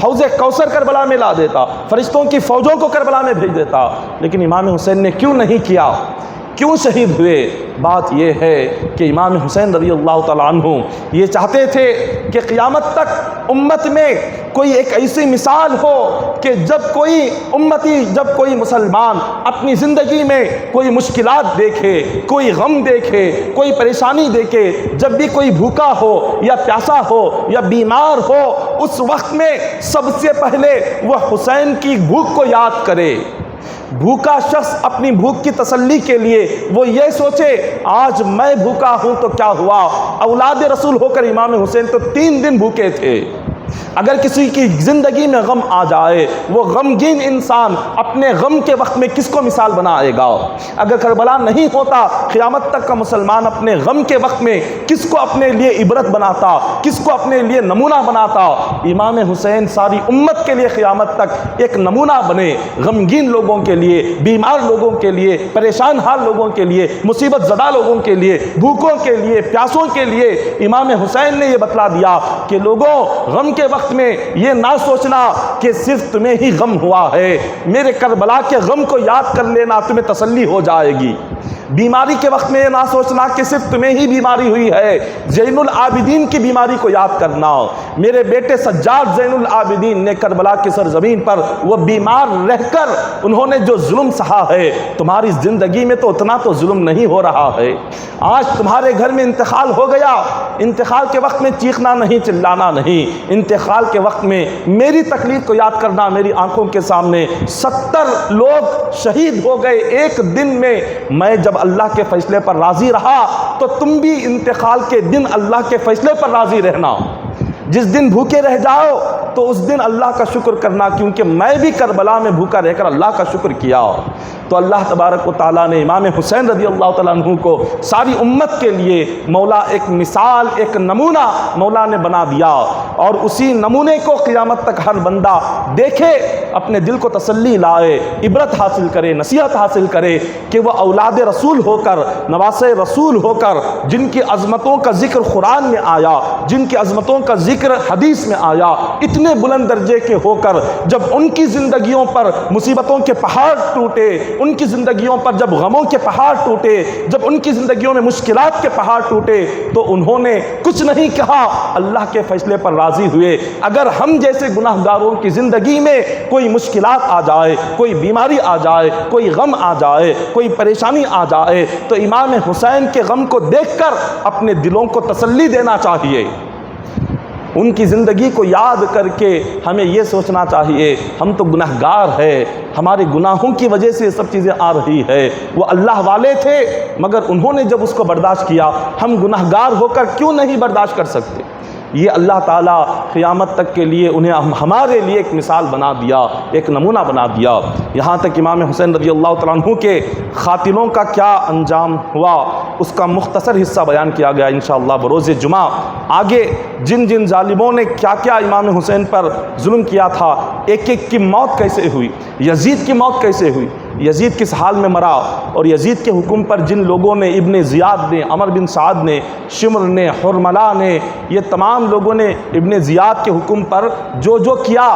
حوض کوثر کربلا میں لا دیتا، فرشتوں کی فوجوں کو کربلا میں بھیج دیتا۔ لیکن امام حسین نے کیوں نہیں کیا؟ کیوں شہید ہوئے؟ بات یہ ہے کہ امام حسین رضی اللہ تعالیٰ عنہ یہ چاہتے تھے کہ قیامت تک امت میں کوئی ایک ایسی مثال ہو کہ جب کوئی امتی، جب کوئی مسلمان اپنی زندگی میں کوئی مشکلات دیکھے، کوئی غم دیکھے، کوئی پریشانی دیکھے، جب بھی کوئی بھوکا ہو یا پیاسا ہو یا بیمار ہو، اس وقت میں سب سے پہلے وہ حسین کی بھوک کو یاد کرے۔ بھوکا شخص اپنی بھوک کی تسلی کے لیے وہ یہ سوچے آج میں بھوکا ہوں تو کیا ہوا، اولاد رسول ہو کر امام حسین تو 3 دن بھوکے تھے۔ اگر کسی کی زندگی میں غم آ جائے، وہ غمگین انسان اپنے غم کے وقت میں کس کو مثال بنائے گا؟ اگر کربلا نہیں ہوتا، قیامت تک کا مسلمان اپنے غم کے وقت میں کس کو اپنے لیے عبرت بناتا، کس کو اپنے لیے نمونہ بناتا؟ امام حسین ساری امت کے لیے قیامت تک ایک نمونہ بنے، غمگین لوگوں کے لیے، بیمار لوگوں کے لیے، پریشان حال لوگوں کے لیے، مصیبت زدہ لوگوں کے لیے، بھوکوں کے لیے، پیاسوں کے لیے۔ امام حسین نے یہ بتلا دیا کہ لوگوں، غم کے وقت میں یہ نہ سوچنا کہ صرف تمہیں ہی غم ہوا ہے، میرے کربلا کے غم کو یاد کر لینا، تمہیں تسلی ہو جائے گی۔ بیماری کے وقت میں یہ نہ سوچنا کہ صرف تمہیں ہی بیماری ہوئی ہے، زین العابدین کی بیماری کو یاد کرنا۔ میرے بیٹے سجاد زین العابدین نے کربلا کی سرزمین پر وہ بیمار رہ کر انہوں نے جو ظلم سہا ہے، تمہاری زندگی میں تو اتنا تو ظلم نہیں ہو رہا ہے۔ آج تمہارے گھر میں انتقال ہو گیا، انتقال کے وقت میں چیخنا نہیں، چلانا نہیں، انتقال کے وقت میں میری تکلیف کو یاد کرنا۔ میری آنکھوں کے سامنے 70 لوگ شہید ہو گئے ایک دن میں، میں جب اللہ کے فیصلے پر راضی رہا تو تم بھی انتقال کے دن اللہ کے فیصلے پر راضی رہنا۔ جس دن بھوکے رہ جاؤ تو اس دن اللہ کا شکر کرنا، کیونکہ میں بھی کربلا میں بھوکا رہ کر اللہ کا شکر کیا۔ تو اللہ تبارک و تعالیٰ نے امام حسین رضی اللہ تعالیٰ عنہ کو ساری امت کے لیے مولا ایک مثال، ایک نمونہ مولا نے بنا دیا، اور اسی نمونے کو قیامت تک ہر بندہ دیکھے، اپنے دل کو تسلی لائے، عبرت حاصل کرے، نصیحت حاصل کرے کہ وہ اولاد رسول ہو کر، نواسے رسول ہو کر، جن کی عظمتوں کا ذکر قرآن میں آیا، جن کی عظمتوں کا ذکر حدیث میں آیا، اتنے بلند درجے کے ہو کر جب ان کی زندگیوں پر مصیبتوں کے پہاڑ ٹوٹے، ان کی زندگیوں پر جب غموں کے پہاڑ ٹوٹے، جب ان کی زندگیوں میں مشکلات کے پہاڑ ٹوٹے، تو انہوں نے کچھ نہیں کہا، اللہ کے فیصلے پر راضی ہوئے۔ اگر ہم جیسے گناہ گاروں کی زندگی میں کوئی مشکلات آ جائے، کوئی بیماری آ جائے، کوئی غم آ جائے، کوئی پریشانی آ جائے، تو امام حسین کے غم کو دیکھ کر اپنے دلوں کو تسلی دینا چاہیے۔ ان کی زندگی کو یاد کر کے ہمیں یہ سوچنا چاہیے، ہم تو گناہ گار ہیں، ہمارے گناہوں کی وجہ سے یہ سب چیزیں آ رہی ہے۔ وہ اللہ والے تھے، مگر انہوں نے جب اس کو برداشت کیا، ہم گناہ گار ہو کر کیوں نہیں برداشت کر سکتے؟ یہ اللہ تعالیٰ قیامت تک کے لیے انہیں ہمارے لیے ایک مثال بنا دیا، ایک نمونہ بنا دیا۔ یہاں تک امام حسین رضی اللہ تعالیٰ عنہ کے قاتلوں کا کیا انجام ہوا، اس کا مختصر حصہ بیان کیا گیا انشاءاللہ بروز جمعہ۔ آگے جن جن ظالموں نے کیا کیا امام حسین پر ظلم کیا تھا، ایک ایک کی موت کیسے ہوئی، یزید کی موت کیسے ہوئی، یزید کس حال میں مرا، اور یزید کے حکم پر جن لوگوں نے، ابن زیاد نے، عمر بن سعد نے، شمر نے، حرملہ نے، یہ تمام لوگوں نے ابن زیاد کے حکم پر جو کیا،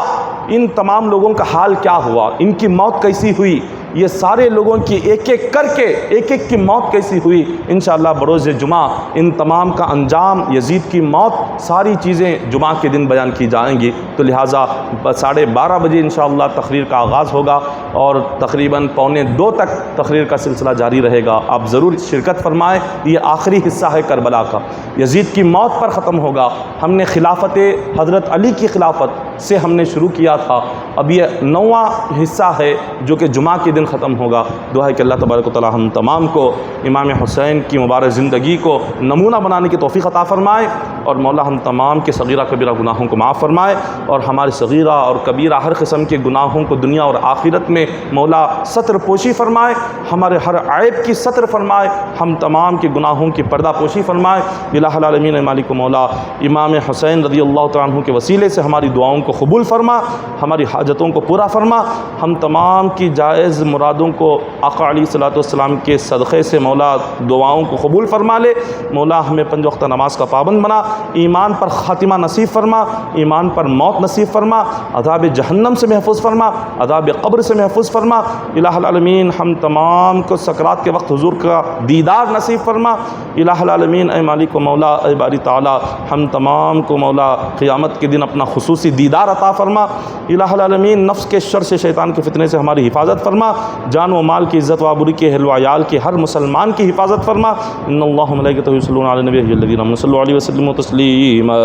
ان تمام لوگوں کا حال کیا ہوا، ان کی موت کیسی ہوئی، یہ سارے لوگوں کی ایک ایک کر کے ایک ایک کی موت کیسی ہوئی، انشاءاللہ بروز جمعہ ان تمام کا انجام، یزید کی موت، ساری چیزیں جمعہ کے دن بیان کی جائیں گی۔ تو لہٰذا 12:30 بجے انشاءاللہ تقریر کا آغاز ہوگا، اور تقریباً 1:45 تک تقریر کا سلسلہ جاری رہے گا۔ آپ ضرور شرکت فرمائیں، یہ آخری حصہ ہے کربلا کا، یزید کی موت پر ختم ہوگا۔ ہم نے خلافت حضرت علی کی خلافت سے ہم نے شروع کیا تھا، اب یہ 9واں حصہ ہے جو کہ جمعہ کے دن ختم ہوگا۔ دعا ہے کہ اللہ تبارک و تعالی ہم تمام کو امام حسین کی مبارک زندگی کو نمونہ بنانے کی توفیق عطا فرمائے، اور مولا ہم تمام کے صغیرہ کبیرہ گناہوں کو معاف فرمائے، اور ہمارے صغیرہ اور کبیرہ ہر قسم کے گناہوں کو دنیا اور آخرت میں مولا ستر پوشی فرمائے، ہمارے ہر عیب کی ستر فرمائے، ہم تمام کے گناہوں کی پردہ پوشی فرمائے۔ الہ العالمین مالک و مولا امام حسین رضی اللہ تعالیٰ عنہ کے وسیلے سے ہماری دعاؤں کو قبول فرما، ہماری حاجتوں کو پورا فرما، ہم تمام کی جائز مرادوں کو آقا علیہ الصلوۃ والسلام کے صدقے سے مولا دعاؤں کو قبول فرما لے۔ مولا ہمیں 5 وقتہ نماز کا پابند بنا، ایمان پر خاتمہ نصیب فرما، ایمان پر موت نصیب فرما، عذاب جہنم سے محفوظ فرما، عذاب قبر سے محفوظ فرما۔ الہ العالمین ہم تمام کو سکرات کے وقت حضور کا دیدار نصیب فرما۔ الہ العالمین اے مالک و مولا اے باری تعالی ہم تمام کو مولا قیامت کے دن اپنا خصوصی دیدار عطا فرما۔ الہ العالمین نفس کے شر سے، شیطان کے فتنے سے ہماری حفاظت فرما، جان و مال کی عزت و آبروی کے، اہل و عیال کے ہر مسلمان کی حفاظت فرما۔ ان اللہ و ملائکتہ یصلون علی النبی الذین آمنوا صلوا علیہ وسلموا تسلیما۔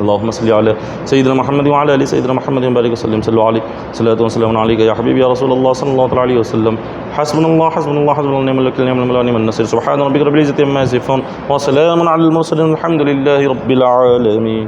اللهم صل على سيدنا محمد وعلى ال سيدنا محمد وبارك وسلم صلوا عليه صلاة وسلام عليك يا حبيبي يا رسول الله صلى الله عليه وسلم حسبنا الله حسبنا الله حسبنا الله نعم الوكيل نعم المولى ونعم النصير سبحان ربك رب العزة عما يصفون وسلام على المرسلين الحمد لله رب العالمين۔